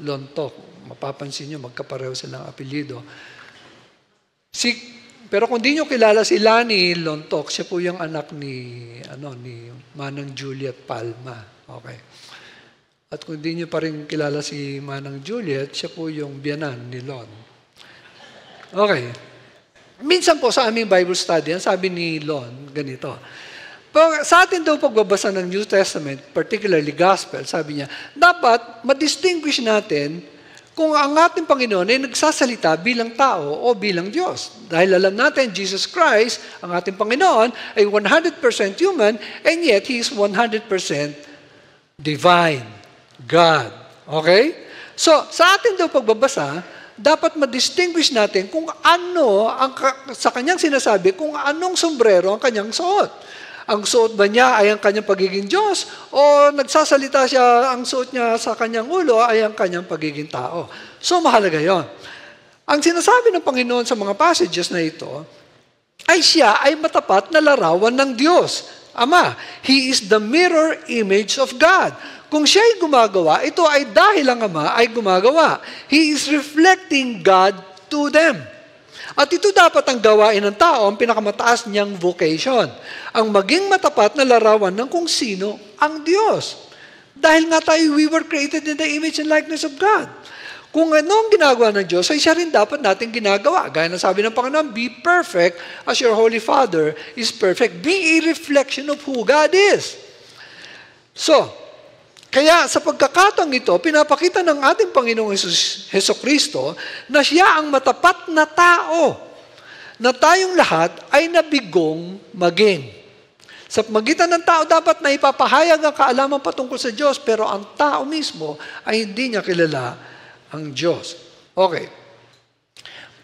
Lontok. Mapapansin niyo, magkapareho silang apelyido. Pero kung di nyo kilala si Lani Lontok, siya po yung anak ni Manang Juliet Palma. Okay. At kung di nyo pa rin kilala si Manang Juliet, siya po yung biyanan ni Lon. Okay. Minsan po sa aming Bible study, ang sabi ni Lon, ganito. Sa atin daw pagbabasa ng New Testament, particularly Gospel, sabi niya, dapat ma-distinguish natin kung ang ating Panginoon ay nagsasalita bilang tao o bilang Diyos. Dahil alam natin, Jesus Christ, ang ating Panginoon, ay 100% human, and yet He is 100% divine, God. Okay? So, sa atin daw pagbabasa, dapat ma-distinguish natin kung ano, sa kanyang sinasabi, kung anong sombrero ang kanyang suot. Ang suot ba niya ay ang kanyang pagiging Diyos o nagsasalita siya, ang suot niya sa kanyang ulo ay ang kanyang pagiging tao. So mahalaga yon. Ang sinasabi ng Panginoon sa mga passages na ito ay siya ay matapat na larawan ng Diyos, Ama. He is the mirror image of God. Kung siya ay gumagawa, ito ay dahil ang Ama ay gumagawa. He is reflecting God to them. At ito dapat ang gawain ng tao, ang pinakamataas niyang vocation. Ang maging matapat na larawan ng kung sino ang Diyos. Dahil nga tayo, we were created in the image and likeness of God. Kung anong ginagawa ng Diyos, ay siya rin dapat natin ginagawa. Gaya na sabi ng Panginoon, be perfect as your Holy Father is perfect. Be a reflection of who God is. So, kaya sa pagkakataong ito, pinapakita ng ating Panginoong Hesukristo na siya ang matapat na tao na tayong lahat ay nabigong maging. Sa magitan ng tao, dapat na ipapahayag ang kaalaman patungkol sa Diyos, pero ang tao mismo ay hindi niya kilala ang Diyos. Okay.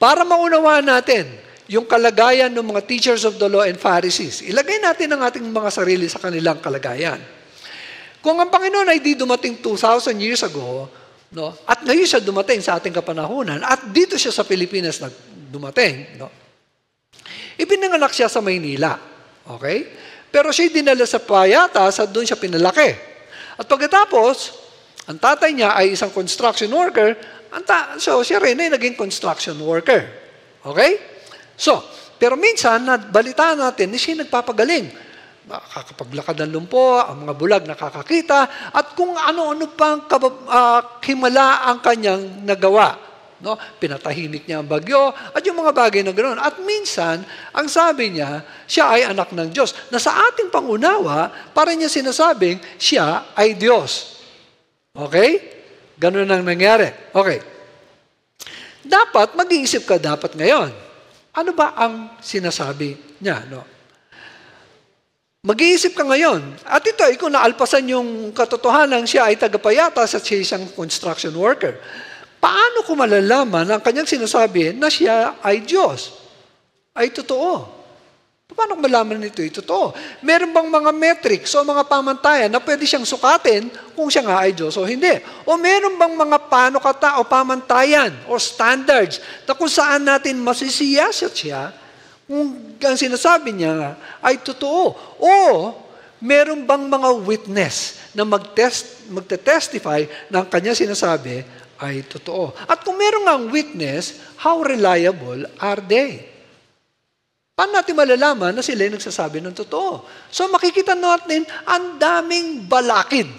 Para maunawaan natin yung kalagayan ng mga teachers of the law and Pharisees, ilagay natin ang ating mga sarili sa kanilang kalagayan. Kung ang Panginoon ay di dumating 2,000 years ago, no, at ngayon siya dumating sa ating kapanahunan, at dito siya sa Pilipinas na dumating, no, ipinanganak siya sa Maynila. Okay? Pero siya dinala sa Payatas at doon siya pinalaki. At pagkatapos, ang tatay niya ay isang construction worker, so siya rin ay naging construction worker. Okay? So, pero minsan, balitaan natin, siya nagpapagaling. Nakakapaglakad ng lumpo, ang mga bulag nakakakita, at kung ano-ano pang himala ang kanyang nagawa. No? Pinatahimik niya ang bagyo, at yung mga bagay na ganoon. At minsan, ang sabi niya, siya ay anak ng Diyos. Na sa ating pangunawa, para niya sinasabing, siya ay Diyos. Okay? Ganun ang nangyari. Okay. Dapat, mag-iisip ka dapat ngayon. Ano ba ang sinasabi niya? No? Mag-iisip ka ngayon. At ito, kung naalpasan yung katotohanan, siya ay tagapayatas at siya isang construction worker. Paano ko malalaman ang kanyang sinasabi na siya ay Diyos? Ay totoo. Paano ko malaman nito ay totoo? Meron bang mga metrics o mga pamantayan na pwede siyang sukatin kung siya nga ay Diyos o hindi? O meron bang mga panukata o pamantayan o standards na kung saan natin masisiyasat siya kung ang sinasabi niya ay totoo? O meron bang mga witness na magte-testify na ang kanya sinasabi ay totoo? At kung meron nga witness, how reliable are they? Paano natin malalaman na sila nagsasabi ng totoo? So makikita natin ang daming balakid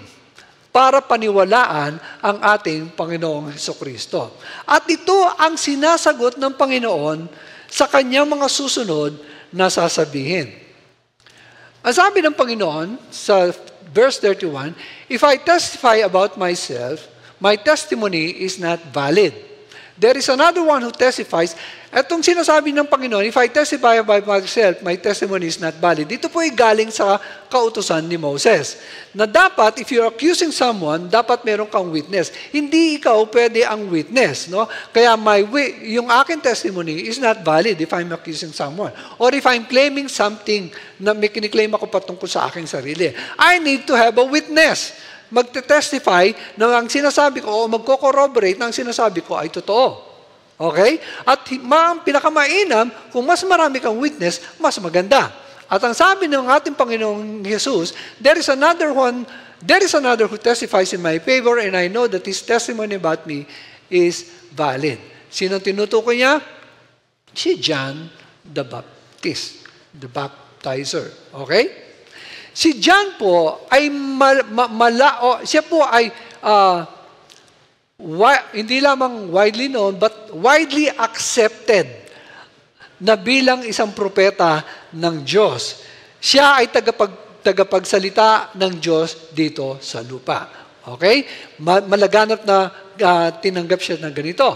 para paniwalaan ang ating Panginoong Hesukristo. At ito ang sinasagot ng Panginoon sa kanyang mga susunod na sasabihin. Ang sabi ng Panginoon sa verse 31, if I testify about myself, my testimony is not valid. There is another one who testifies. Etong sinasabi ng Panginoon, if I testify by myself, my testimony is not valid. Dito po ay galing sa kautusan ni Moses. Na dapat, if you're accusing someone, dapat meron kang witness. Hindi ikaw pwede ang witness. No? Kaya yung akin testimony is not valid if I'm accusing someone. Or if I'm claiming something na may kiniklaim ako patungkol sa aking sarili. I need to have a witness. Magte-testify na ang sinasabi ko o magko-corroborate na ang sinasabi ko ay totoo. Okay? At ang pinakamainam, kung mas marami kang witness, mas maganda. At ang sabi ng ating Panginoong Jesus, there is another who testifies in my favor and I know that his testimony about me is valid. Sino tinutukoy niya? Si John the Baptist, the baptizer. Okay? Si John po ay siya po ay hindi lamang widely known but widely accepted na bilang isang propeta ng Diyos. Siya ay tagapagsalita ng Diyos dito sa lupa. Okay? Malaganap na tinanggap siya ng ganito.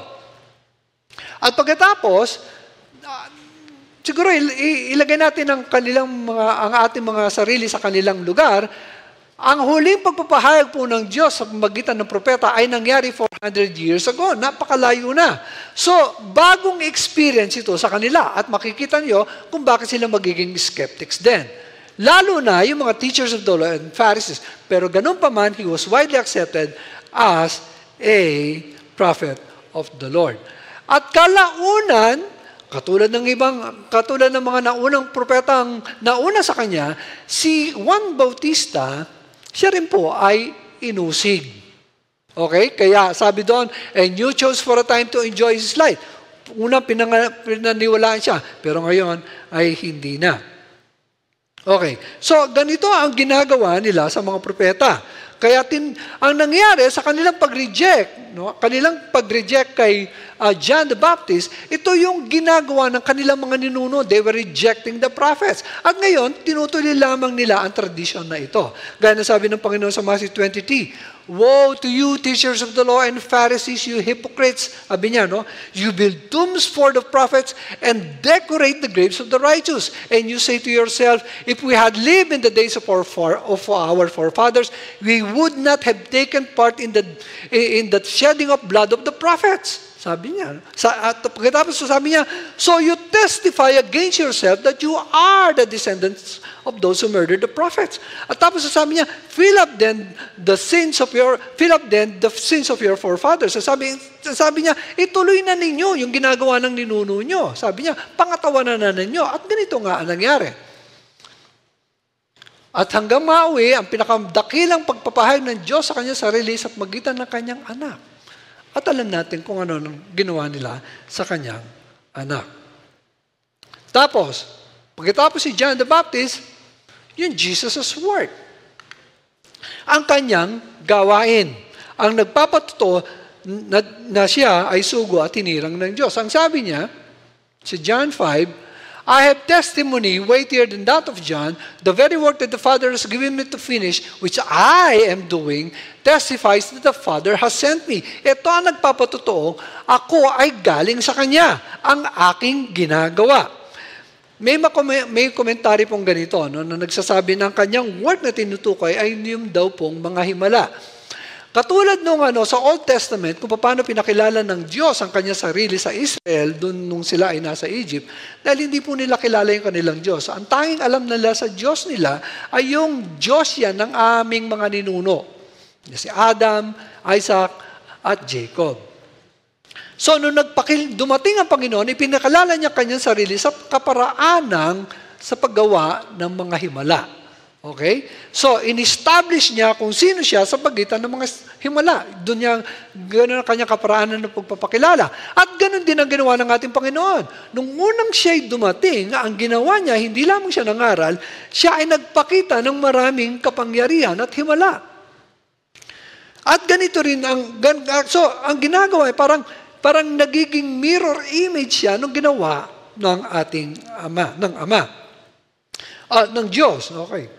At pagkatapos, siguro ilagay natin ang ating mga sarili sa kanilang lugar. Ang huling pagpapahayag po ng Diyos sa magitan ng propeta ay nangyari 400 years ago. Napakalayo na. So, bagong experience ito sa kanila at makikita nyo kung bakit sila magiging skeptics din. Lalo na yung mga teachers of the law and Pharisees. Pero ganun pa man, he was widely accepted as a prophet of the Lord. At kalaunan, katulad ng mga naunang propetang nauna sa kanya, si Juan Bautista, siya rin po ay inusig. Okay? Kaya sabi doon, and you chose for a time to enjoy his light. Una, pinaniwalaan siya, pero ngayon ay hindi na. Okay. So, ganito ang ginagawa nila sa mga propeta. Kaya ang nangyari sa kanilang pag-reject, kay John the Baptist, ito yung ginagawa ng kanilang mga ninuno. They were rejecting the prophets. At ngayon, tinutuloy lamang nila ang tradisyon na ito. Gaya na sabi ng Panginoon sa Matthew 23, woe to you, teachers of the law and Pharisees, you hypocrites. Sabi niya, no? You build tombs for the prophets and decorate the graves of the righteous. And you say to yourself, if we had lived in the days of our forefathers, we would not have taken part in the shedding of blood of the prophets. Sabi niya. Pagkatapos sabi niya, so you testify against yourself that you are the descendants of those who murdered the prophets. At tapos sabi niya, fill up then the sins of your forefathers. Sabi niya, ituloy na ninyo yung ginagawa ng ninuno nyo. Sabi niya, pangatawanan na ninyo. At ganito nga ang nangyari. At hanggang mauwi, ang pinakadakilang pagpapahayag ng Diyos sa kanyang sarili sa magitan ng kanyang anak. At alam natin kung ano ginawa nila sa kanyang anak. Tapos, pagkatapos si John the Baptist, yung Jesus' work. Ang kanyang gawain. Ang nagpapatuto na siya ay sugo at hinirang ng Diyos. Ang sabi niya, si John 5, I have testimony weightier than that of John. The very work that the Father has given me to finish, which I am doing, testifies that the Father has sent me. Ito ang nagpapatotoo, ako ay galing sa Kanya, ang aking ginagawa. May komentary pong ganito, no, na nagsasabi ng kanyang work na tinutukoy ay yung daw pong mga himala. Katulad nung sa Old Testament, kung paano pinakilala ng Diyos ang kanya sarili sa Israel, nung sila ay nasa Egypt, dahil hindi po nila kilala yung kanilang Diyos. Ang tanging alam nila sa Diyos nila ay yung Diyos yan ng aming mga ninuno. Si Adam, Isaac, at Jacob. So, nung dumating ang Panginoon, ipinakilala niya kanyang sarili sa kaparaanan sa paggawa ng mga himala. Okay? So, in-establish niya kung sino siya sa pagitan ng mga himala. Doon niya, gano'n ang kanyang kaparaanan ng pagpapakilala. At gano'n din ang ginawa ng ating Panginoon. Nung unang siya'y dumating, ang ginawa niya, hindi lamang siya nangaral, siya ay nagpakita ng maraming kapangyarihan at himala. At ganito rin, ang ginagawa ay parang nagiging mirror image siya nung ginawa ng ating ng Diyos. Okay.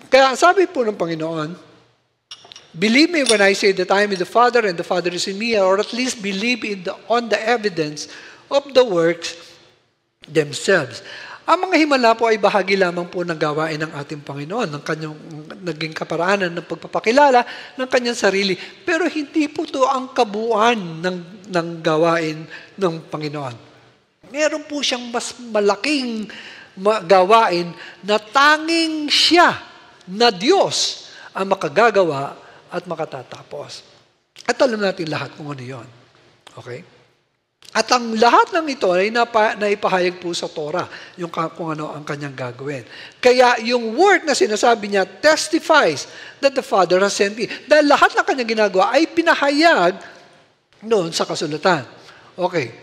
Kaya sabi po ng Panginoon, Believe me when I say that I am in the Father and the Father is in me, or at least believe on the evidence of the works themselves. Ang mga himala po ay bahagi lamang po ng gawain ng ating Panginoon, ng kanyang naging kaparaanan ng pagpapakilala ng kanyang sarili. Pero hindi po ito ang kabuuan ng gawain ng Panginoon. Meron po siyang mas malaking gawain na tanging siya na Diyos ang makagagawa at makatatapos. At alam natin lahat kung ano yun. Okay? At ang lahat ng ito ay naipahayag po sa Torah, yung kung ano ang kanyang gagawin. Kaya yung work na sinasabi niya testifies that the Father has sent me. Dahil lahat ng kanyang ginagawa ay pinahayag noon sa kasulatan. Okay.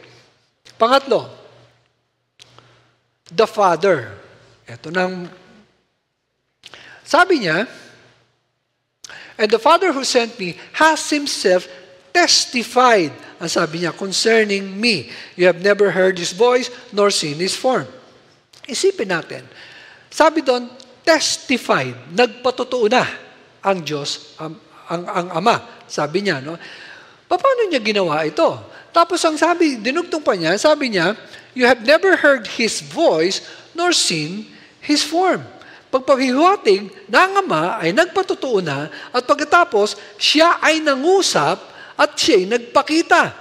Pangatlo, the Father. Ito nang sabi niya, and the Father who sent me has Himself testified, ang sabi niya, concerning me. You have never heard His voice, nor seen His form. Isipin natin. Sabi doon, testified. Nagpatotoo na ang Diyos, ang Ama. Sabi niya, no? Paano niya ginawa ito? Tapos ang sabi, dinugtong pa niya, sabi niya, you have never heard His voice, nor seen His form. Pagpahiwatig ng Ama ay nagpatotoo na at pagkatapos, siya ay nangusap at siya ay nagpakita.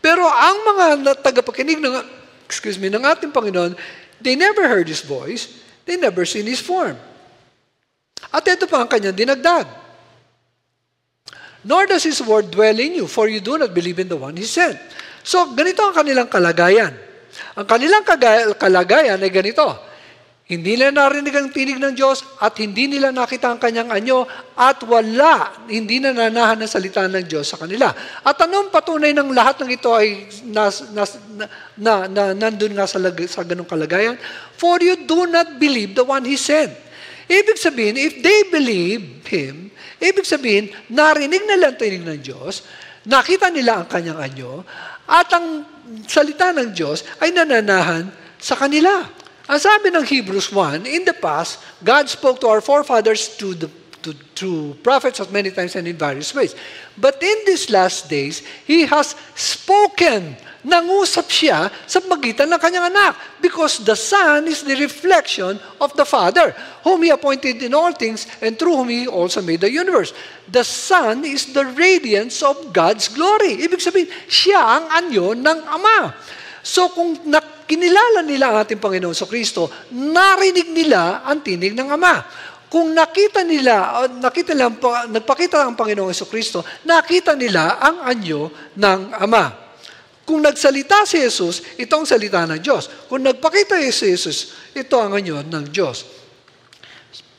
Pero ang mga tagapakinig ng ating Panginoon, they never heard His voice, they never seen His form. At ito pa ang kanyang dinagdag. Nor does His word dwell in you, for you do not believe in the one He sent. So, ganito ang kanilang kalagayan. Ang kanilang kalagayan ay ganito. Hindi nila narinig ang tinig ng Diyos at hindi nila nakita ang kanyang anyo at hindi na nanahan ng salita ng Diyos sa kanila. At anong patunay ng lahat ng ito ay nandun nga sa ganung kalagayan? For you do not believe the one He sent. Ibig sabihin, if they believe Him, ibig sabihin, narinig nila ang tinig ng Diyos, nakita nila ang kanyang anyo, at ang salita ng Diyos ay nananahan sa kanila. Ang sabi ng Hebrews 1, in the past, God spoke to our forefathers through prophets at many times and in various ways. But in these last days, He has spoken. Nangusap siya sa magitan ng kanyang anak because the Son is the reflection of the Father, whom He appointed in all things and through whom He also made the universe. The Son is the radiance of God's glory. Ibig sabihin, siya ang anyo ng Ama. So kung kinilala nila ang ating Panginoon sa Kristo, narinig nila ang tinig ng Ama. Kung nagpakita ang Panginoon sa Kristo, nakita nila ang anyo ng Ama. Kung nagsalita si Jesus, ito ang salita ng Diyos. Kung nagpakita si Jesus, ito ang anyo ng Diyos.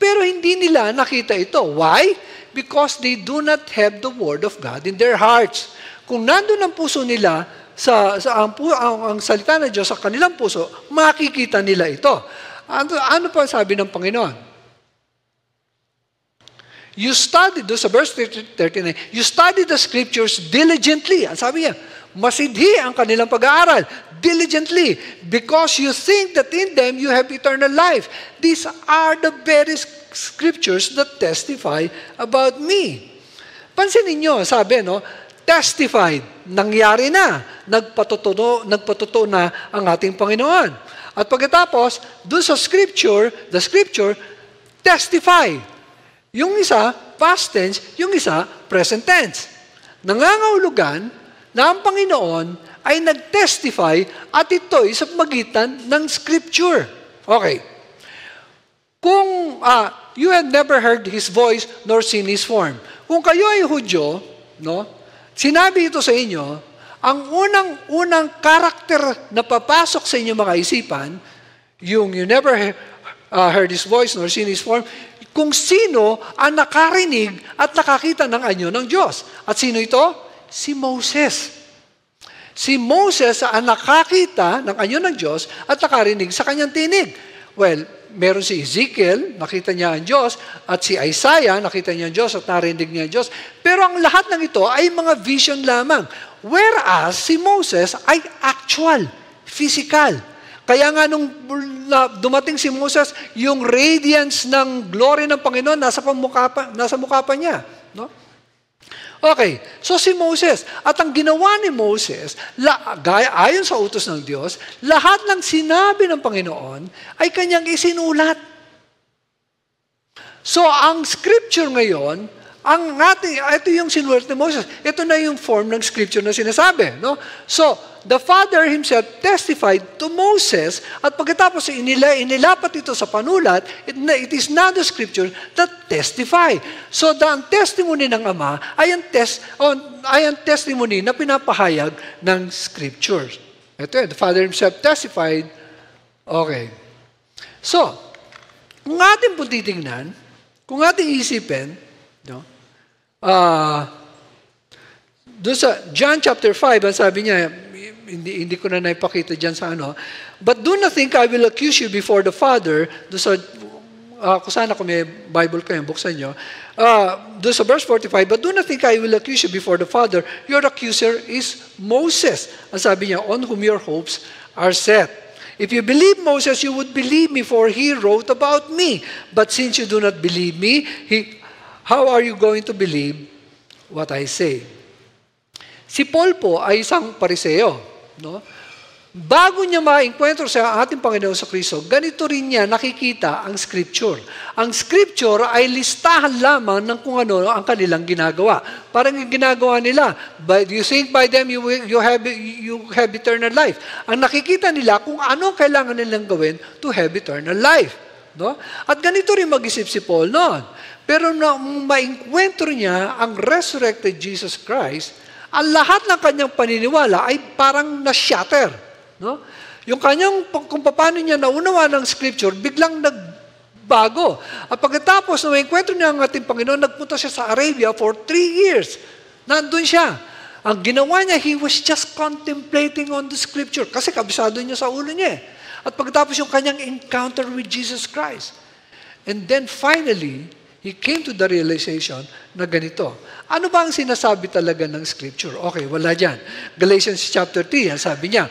Pero hindi nila nakita ito. Why? Because they do not have the Word of God in their hearts. Kung nandun ang puso nila, ang salita ng Diyos sa kanilang puso, makikita nila ito. Ano pa sabi ng Panginoon? You study, doon sa verse 39, you study the scriptures diligently. Ang sabi niya, masidhi ang kanilang pag-aaral, diligently, because you think that in them you have eternal life. These are the very scriptures that testify about me. Pansinin niyo, sabi, no? Testified, nangyari na, nagpatotoo na ang ating Panginoon. At pagkatapos, doon sa scripture, the scripture, testify. Yung isa, past tense, yung isa, present tense. Nangangahulugan na ang Panginoon ay nag-testify at ito'y sa magitan ng scripture. Okay. Kung you have never heard His voice nor seen His form. Kung kayo ay Hudyo, no? Sinabi ito sa inyo, ang unang karakter na papasok sa inyong mga isipan, yung you never heard His voice nor seen His form, kung sino ang nakarinig at nakakita ng anyo ng Diyos. At sino ito? Si Moses. Si Moses ang nakakita ng anyo ng Diyos at nakarinig sa kanyang tinig. Well, meron si Ezekiel, nakita niya ang Diyos, at si Isaiah, nakita niya ang Diyos at narinig niya ang Diyos. Pero ang lahat ng ito ay mga vision lamang. Whereas si Moses ay actual, physical. Kaya nga nung dumating si Moses, yung radiance ng glory ng Panginoon nasa mukha pa niya. No? Okay, so si Moses, at ang ginawa ni Moses, ayon sa utos ng Diyos, lahat ng sinabi ng Panginoon ay kanyang isinulat. So ang scripture ngayon, ito yung sinulat ni Moses. Ito na yung form ng scripture na sinasabi. No? So, the Father himself testified to Moses at pagkatapos inilapat ito sa panulat, it is now the scripture that testify. So, ang testimony ng Ama ay ang testimony na pinapahayag ng scriptures. Ito the Father himself testified. Okay. So, kung ating po titingnan, kung ating isipin, no? Doon sa John chapter 5, ang sabi niya, hindi ko na naipakita dyan sa ano, but do not think I will accuse you before the Father. Doon sa, kung sana kung may Bible kayo, buksan nyo. Doon sa verse 45, but do not think I will accuse you before the Father. Your accuser is Moses. Ang sabi niya, on whom your hopes are set. If you believe Moses, you would believe me, for he wrote about me. But since you do not believe me, how are you going to believe what I say? Si Paul po ay isang pariseo. No? Bago niya ma-enkwentro sa ating Panginoon sa Kristo, ganito rin niya nakikita ang Scripture. Ang Scripture ay listahan lamang ng kung ano ang kanilang ginagawa. Parang yung ginagawa nila, you think by them you have eternal life. Ang nakikita nila kung ano kailangan nilang gawin to have eternal life. No? At ganito rin mag-isip si Paul noon. Pero nung ma-enkwentro niya ang resurrected Jesus Christ, ang lahat ng kanyang paniniwala ay parang na-shatter. No? Yung kanyang, kung paano niya naunawa ng Scripture, biglang nagbago. At pagkatapos na ma-enkwentro niya ang ating Panginoon, nagpunta siya sa Arabia for 3 years. Nandun siya. Ang ginawa niya, he was just contemplating on the Scripture. Kasi kabisado niya sa ulo niya. At pagkatapos yung kanyang encounter with Jesus Christ. And then finally, he came to the realization na ganito. Ano ba ang sinasabi talaga ng Scripture? Okay, wala dyan. Galatians chapter 3, ang sabi niya.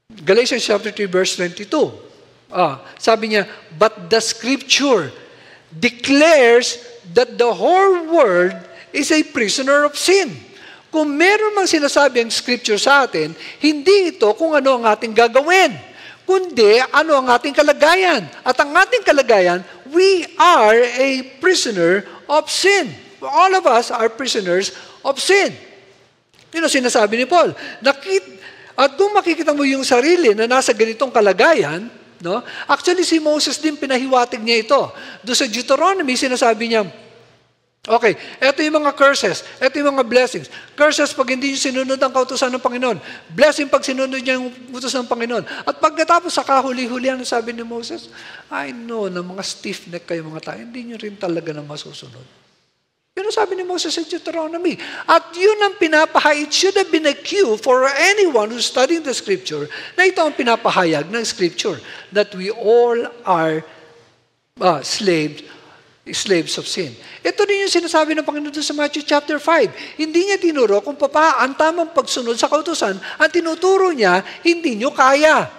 Galatians chapter 3 verse 22. Sabi niya, but the Scripture declares that the whole world is a prisoner of sin. Kung meron mang sinasabi ang Scripture sa atin, hindi ito kung ano ang ating gagawin, kundi ano ang ating kalagayan. At ang ating kalagayan, we are a prisoner of sin. All of us are prisoners of sin. Yun ang sinasabi ni Paul. At kung makikita mo yung sarili na nasa ganitong kalagayan, no? Actually si Moses din pinahiwatig niya ito. Doon sa Deuteronomy, sinasabi niya, okay, ito yung mga curses, ito yung mga blessings. Curses pag hindi nyo sinunod ang kautusan ng Panginoon. Blessing pag sinunod niya yung utusan ng Panginoon. At pagkatapos sa kahuli-hulihan, sabi ni Moses, I know na mga stiff-neck kayo mga tayo, hindi nyo rin talaga na masusunod. Yun ang sabi ni Moses sa Deuteronomy. At yun ang it should have been a cue for anyone who's studying the Scripture na ito ang pinapahayag ng Scripture, that we all are slaves of sin. Ito din yung sinasabi ng Panginoon sa Matthew chapter 5. Hindi niya tinuro kung ang tamang pagsunod sa kautusan. Ang tinuturo niya, hindi nyo kaya.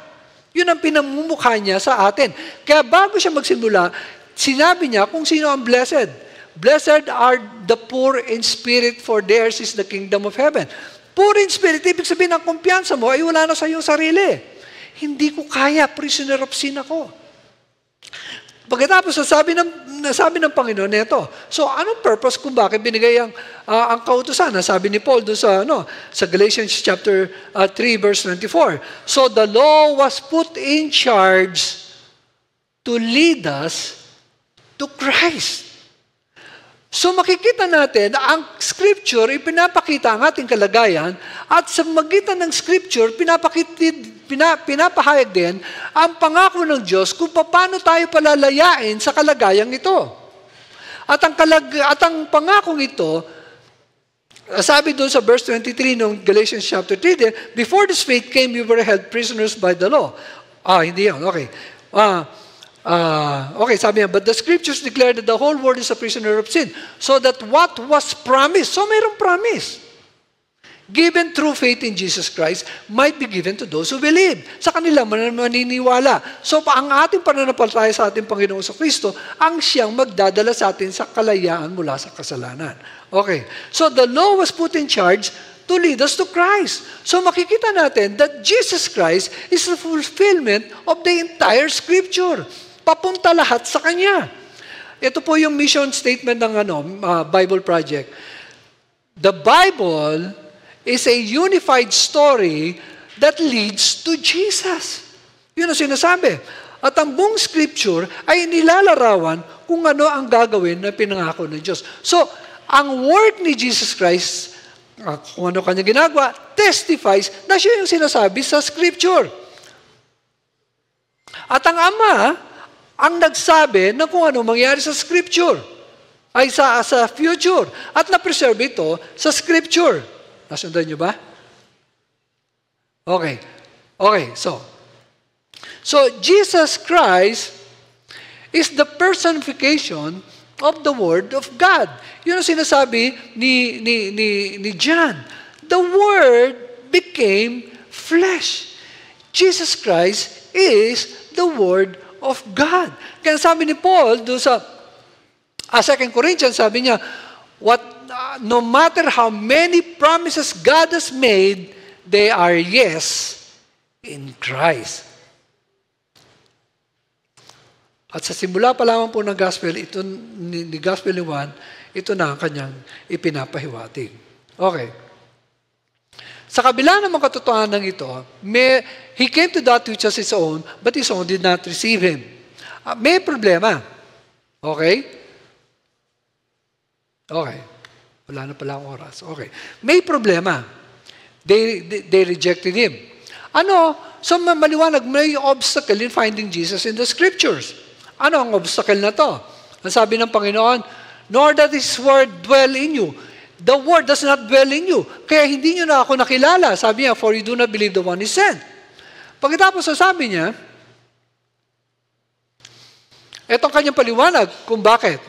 Yun ang pinamumukha niya sa atin. Kaya bago siya magsimula, sinabi niya kung sino ang blessed. Blessed are the poor in spirit, for theirs is the kingdom of heaven. Poor in spirit, ibig sabihin ang kumpiyansa mo ay wala na sa iyong sarili. Hindi ko kaya, prisoner of sin ako. Pagkatapos, sabi ng Panginoon nito. So, anong purpose kung bakit binigay ang kautusan? Sabi ni Paul doon sa Galatians chapter 3 verse 24. So, the law was put in charge to lead us to Christ. So makikita natin na ang Scripture ipinapakita ang ating kalagayan at sa magitan ng Scripture pinapahayag din ang pangako ng Diyos kung paano tayo palalayain sa kalagayang ito. At ang pangakong ito, sabi doon sa verse 23 ng Galatians chapter 3, before this faith came, we were held prisoners by the law. Hindi yan. Okay. Okay, sabi niya, but the Scriptures declare that the whole world is a prisoner of sin. So that what was promised, so mayroong promise. given through faith in Jesus Christ might be given to those who believe. Sa kanila maniniwala. So, ang ating pananampalataya sa ating Panginoong Kristo, ang siyang magdadala sa atin sa kalayaan mula sa kasalanan. Okay. So, the law was put in charge to lead us to Christ. So, makikita natin that Jesus Christ is the fulfillment of the entire Scripture. Papunta lahat sa Kanya. Ito po yung mission statement ng Bible Project. The Bible is a unified story that leads to Jesus. Yun ang sinasabi. At ang buong Scripture ay nilalarawan kung ano ang gagawin na pinangako ng Diyos. So, ang work ni Jesus Christ, kung ano Kanya ginagawa, testifies na siya yung sinasabi sa Scripture. At ang Ama, ang nagsabi na kung ano mangyari sa Scripture, ay sa future. At na-preserve ito sa Scripture. Nasundan niyo ba? Okay. Okay, so Jesus Christ is the personification of the Word of God. Yun ang sinasabi ni John. The Word became flesh. Jesus Christ is the Word of God. Kaya sabi ni Paul doon sa 2 Corinthians, sabi niya, no matter how many promises God has made, they are yes in Christ. At sa simula pa lamang po ng gospel, ito ni Gospel ni Juan, ito na ang kanyang ipinapahiwatig. Okay. Sa kabila ng mga katotohanan ng ito, he came to that which was his own, but his own did not receive him. May problema. Okay? Okay. Wala na pala ang oras. Okay. May problema. They rejected him. So maliwanag, may obstacle in finding Jesus in the Scriptures. Ano ang obstacle na to? Ang sabi ng Panginoon, nor that His Word dwell in you. The Word does not dwell in you. Kaya hindi nyo na ako nakilala. Sabi niya, for you do not believe the one He sent. Pagkatapos sabi niya, etong kanyang paliwanag kung bakit.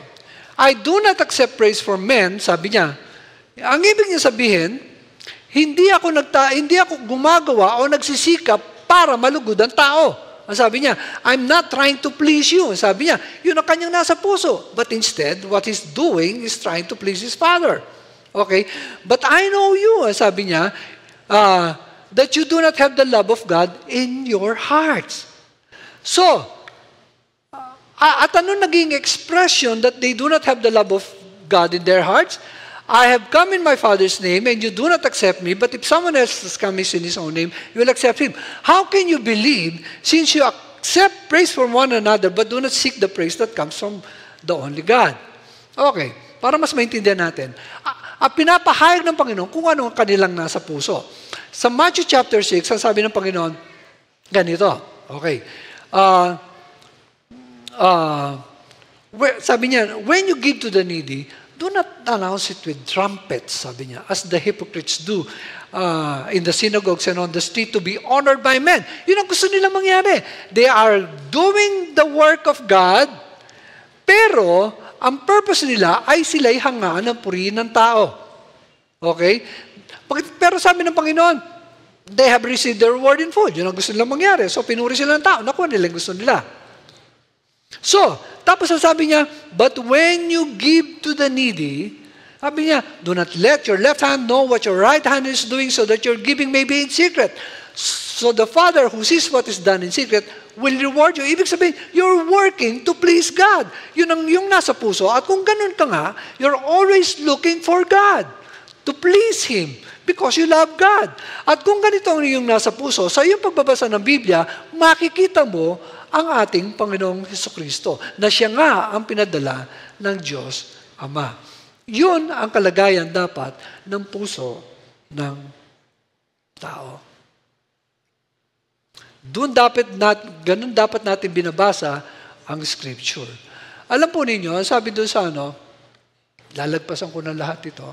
I do not accept praise from men, sabi niya. Ang ibig niya sabihin, hindi ako gumagawa o nagsisikap para malugod ang tao. Ang sabi niya, I'm not trying to please you. Sabi niya, yun ang kanyang nasa puso. But instead, what he's doing is trying to please his Father. Okay? But I know you, sabi niya, that you do not have the love of God in your hearts. So, at ano naging expression that they do not have the love of God in their hearts? I have come in my Father's name, and you do not accept me, but if someone else has come in his own name, you will accept him. How can you believe, since you accept praise from one another, but do not seek the praise that comes from the only God? Okay, para mas maintindihan natin. Pinapahayag ng Panginoon kung ano ang kanilang nasa puso. Sa Matthew chapter 6, ang sabi ng Panginoon, ganito. Okay. Sabi niya, when you give to the needy, do not announce it with trumpets, sabi niya, as the hypocrites do in the synagogues and on the street to be honored by men. Yun ang gusto nila mangyari. They are doing the work of God, pero ang purpose nila ay sila'y hangaan ng purihin ng tao. Okay? Pero sabi ng Panginoon, they have received their reward in full. Yun ang gusto nila mangyari. So, pinuri sila ng tao. Nakuha nila yung gusto nila. So, tapos sabi niya, but when you give to the needy, sabi niya, do not let your left hand know what your right hand is doing so that your giving may be in secret. So the Father who sees what is done in secret will reward you. Ibig sabihin, you're working to please God. Yun ang yung nasa puso. At kung ganun ka nga, you're always looking for God to please Him because you love God. At kung ganito ang yung nasa puso, sa iyong pagbabasa ng Biblia, makikita mo ang ating Panginoong Hesukristo, na siya nga ang pinadala ng Diyos Ama. Yun ang kalagayan dapat ng puso ng tao. Ganun dapat natin binabasa ang Scripture. Alam po ninyo, sabi doon sa lalagpasan ko na lahat ito.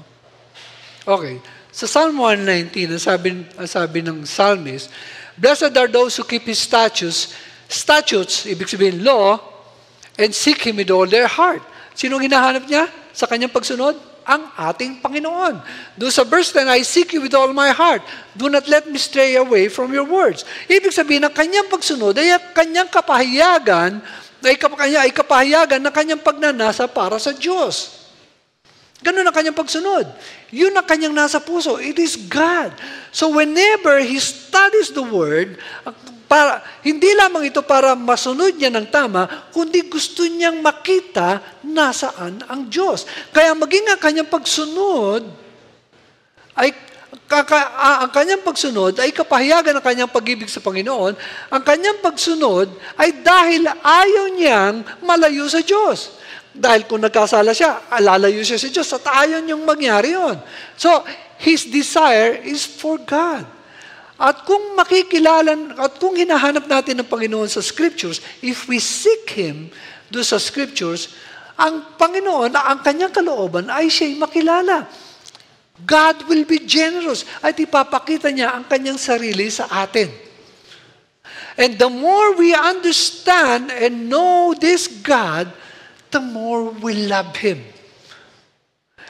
Okay. Sa Psalm 119, ang sabi ng psalmist, blessed are those who keep His statutes, ibig sabihin law, and seek Him with all their heart. Sinong hinahanap niya sa kanyang pagsunod? ang ating Panginoon. Doon sa verse 10, I seek you with all my heart. Do not let me stray away from your words. Ibig sabihin, ang kanyang pagsunod ay kanyang kapahayagan, ay kapahayagan ng kanyang pagnanasa para sa Diyos. Ganun ang kanyang pagsunod. Yun ang kanyang nasa puso. It is God. So whenever he studies the Word, hindi lamang ito para masunod niya ng tama, kundi gusto niyang makita nasaan ang Diyos. Kaya maging ang kanyang pagsunod ay ang kanyang pagsunod ay kapahayagan ng kanyang pag-ibig sa Panginoon. Ang kanyang pagsunod ay dahil ayaw niyang malayo sa Diyos. Dahil kung nagkasala siya, lalayo siya sa Diyos at ayaw niyang mangyari yun. So, his desire is for God. At kung makikilala, at kung hinahanap natin ng Panginoon sa Scriptures, if we seek Him do sa Scriptures, ang Panginoon, ang kanyang kalooban ay siya'y makilala. God will be generous at ipapakita niya ang kanyang sarili sa atin. And the more we understand and know this God, the more we love Him.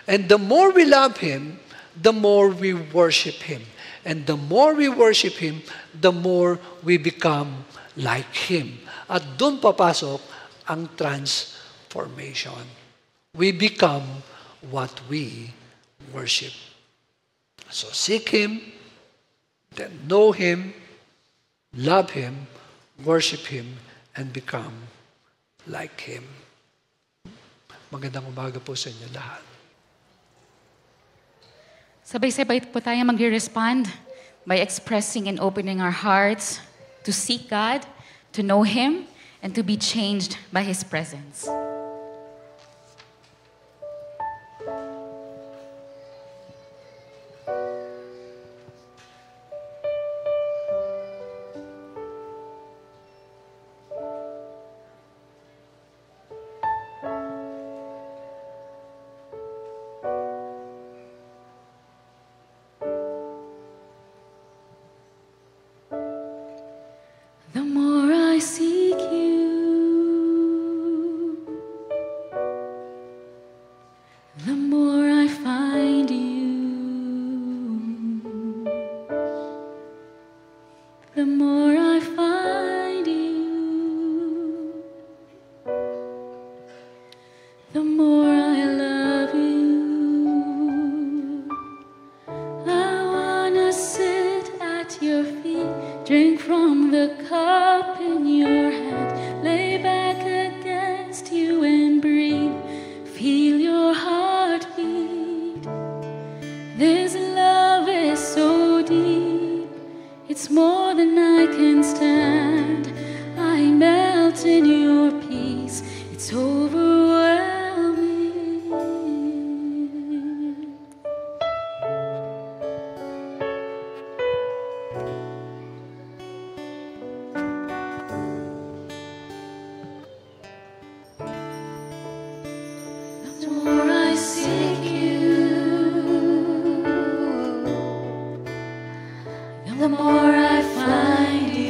And the more we love Him, the more we worship Him. And the more we worship Him, the more we become like Him. At doon papasok ang transformation. We become what we worship. So seek Him, then know Him, love Him, worship Him, and become like Him. Magandang umaga po sa inyo lahat. Sabay-sabay po tayo mag-respond by expressing and opening our hearts to seek God, to know Him, and to be changed by His presence. The more I seek you, the more I find you. The more I find you, the more I love you. I wanna sit at your feet, drink from the cup in your hand, lay back against you and breathe, feel your heartbeat. This love is so deep, it's more than I can stand. I melt in your peace, it's overwhelming. The more I seek you, the more I find you.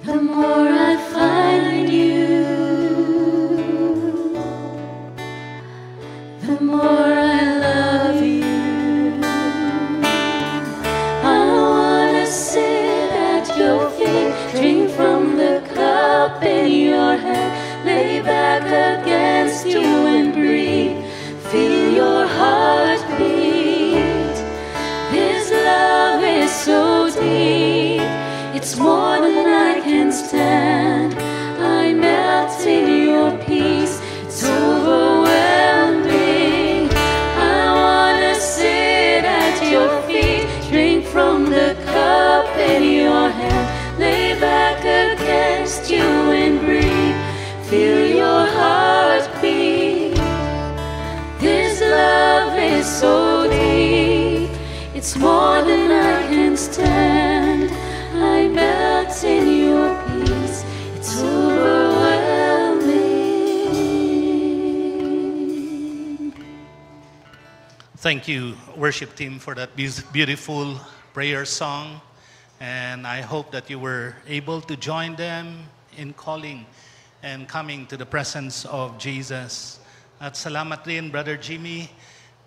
The more I find you, the more I love you. I wanna sit at your feet, drink from the cup in your hand, lay back against you and breathe, feel your heartbeat. This love is so deep, it's more than I can stand. I melt in your peace, it's overwhelming. I wanna sit at your feet, drink from the cup in your hand, lay back against you and breathe, feel your heartbeat. This love is so deep, it's more than I can stand. I melt in your peace, it's overwhelming. Thank you, worship team, for that beautiful prayer song. And I hope that you were able to join them in calling and coming to the presence of Jesus. At salamat rin, Brother Jimmy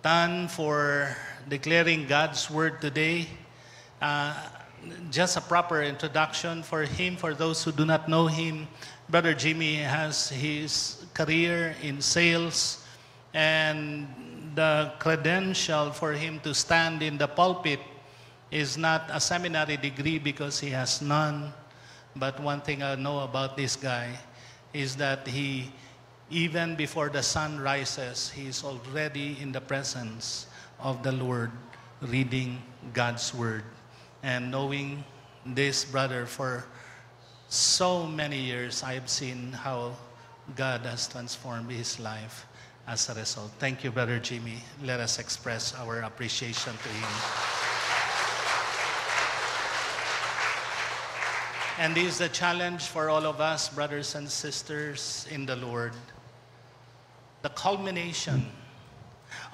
Tan, for declaring God's Word today. Just a proper introduction for him, for those who do not know him. Brother Jimmy has his career in sales, and the credential for him to stand in the pulpit is not a seminary degree because he has none. But one thing I know about this guy is that he, even before the sun rises, he is already in the presence of the Lord, reading God's Word. And knowing this brother for so many years, I've seen how God has transformed his life as a result. Thank you, Brother Jimmy. Let us express our appreciation to him. And this is a challenge for all of us, brothers and sisters in the Lord. The culmination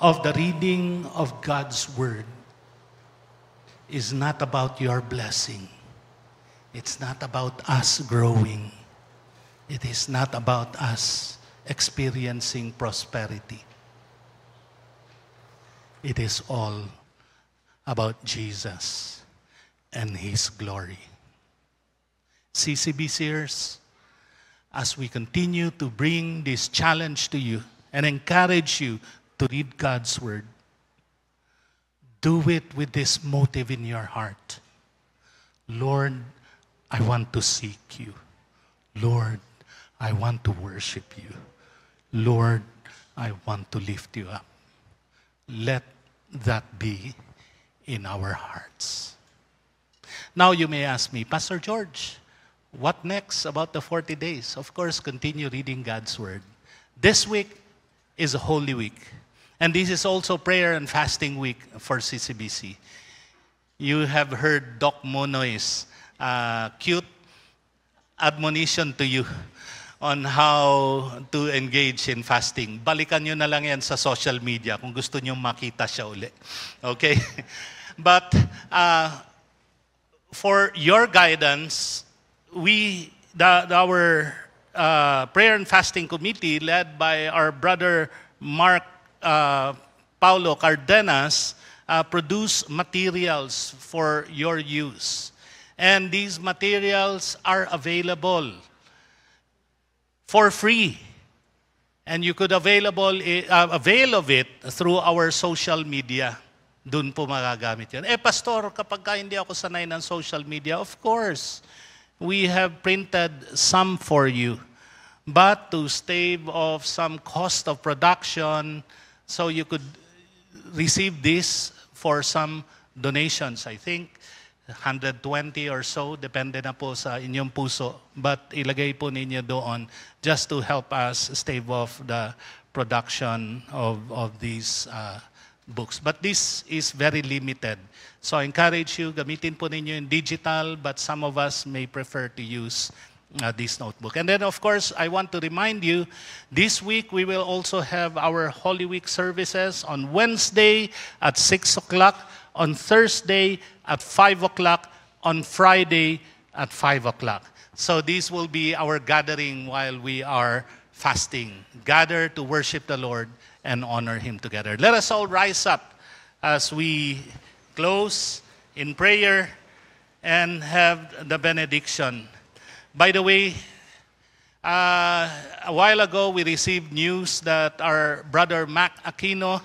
of the reading of God's Word is not about your blessing. It's not about us growing. It is not about us experiencing prosperity. It is all about Jesus and His glory. CCBCers, as we continue to bring this challenge to you and encourage you to read God's Word, do it with this motive in your heart. Lord, I want to seek you. Lord, I want to worship you. Lord, I want to lift you up. Let that be in our hearts. Now you may ask me, Pastor George, what next about the 40 days? Of course, continue reading God's Word. This week is a Holy Week. And this is also prayer and fasting week for CCBC. You have heard Doc Monoy's cute admonition to you on how to engage in fasting. Balikan nyo na lang yan sa social media kung gusto nyo makita siya uli. Okay? But for your guidance, our prayer and fasting committee, led by our brother Mark Paulo Cardenas, produce materials for your use. And these materials are available for free. And you could avail of it through our social media. Doon po magagamit yun. Pastor, kapag hindi ako sanay ng social media, of course, we have printed some for you. But to stave off some cost of production, so you could receive this for some donations. I think 120 or so, depende na po sa inyong puso. But ilagay po ninyo doon just to help us stave off the production of these books. But this is very limited. So I encourage you, gamitin po ninyo in digital, but some of us may prefer to use this notebook. And then, of course, I want to remind you, this week we will also have our Holy Week services on Wednesday at 6 o'clock, on Thursday at 5 o'clock, on Friday at 5 o'clock. So this will be our gathering while we are fasting. Gather to worship the Lord and honor Him together. Let us all rise up as we close in prayer and have the benediction. By the way, a while ago we received news that our brother Mac Aquino,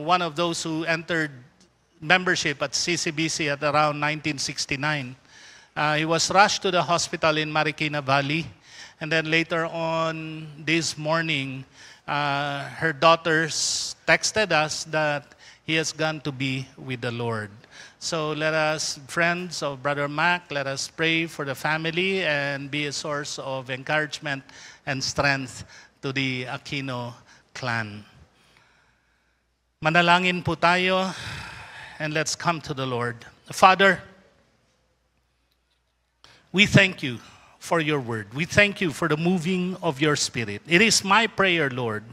one of those who entered membership at CCBC at around 1969, he was rushed to the hospital in Marikina Valley. And then later on this morning, her daughters texted us that he has gone to be with the Lord. So let us, friends of Brother Mac, let us pray for the family and be a source of encouragement and strength to the Aquino clan. Manalangin po tayo and let's come to the Lord. Father, we thank you for your word. We thank you for the moving of your Spirit. It is my prayer, Lord,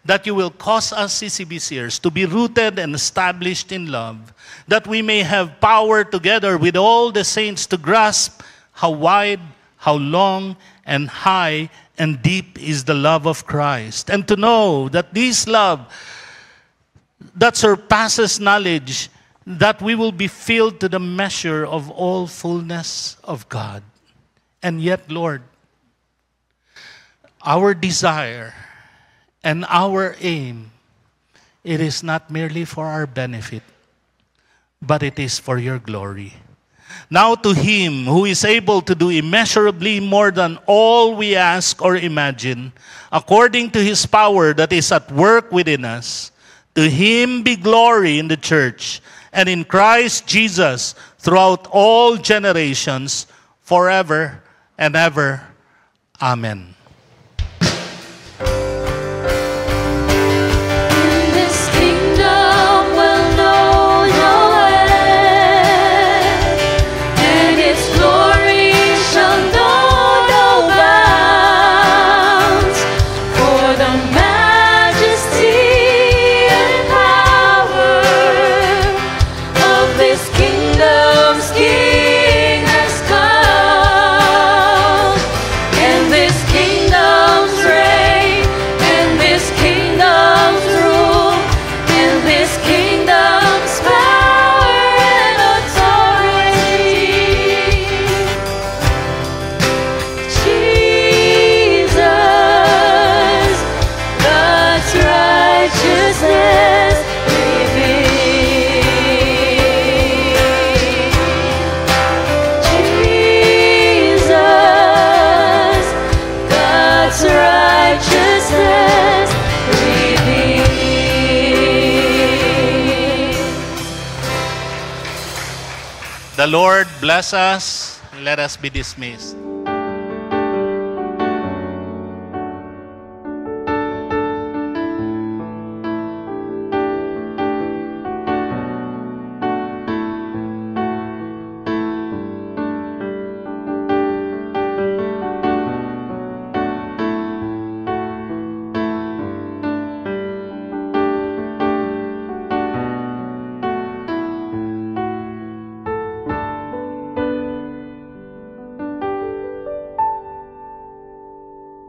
that you will cause us CCBCers to be rooted and established in love, that we may have power together with all the saints to grasp how wide, how long, and high and deep is the love of Christ. And to know that this love that surpasses knowledge, that we will be filled to the measure of all fullness of God. And yet, Lord, our desire and our aim, it is not merely for our benefit, but it is for your glory. Now to Him who is able to do immeasurably more than all we ask or imagine, according to His power that is at work within us, to Him be glory in the church and in Christ Jesus throughout all generations, forever and ever. Amen. The Lord bless us. Let us be dismissed.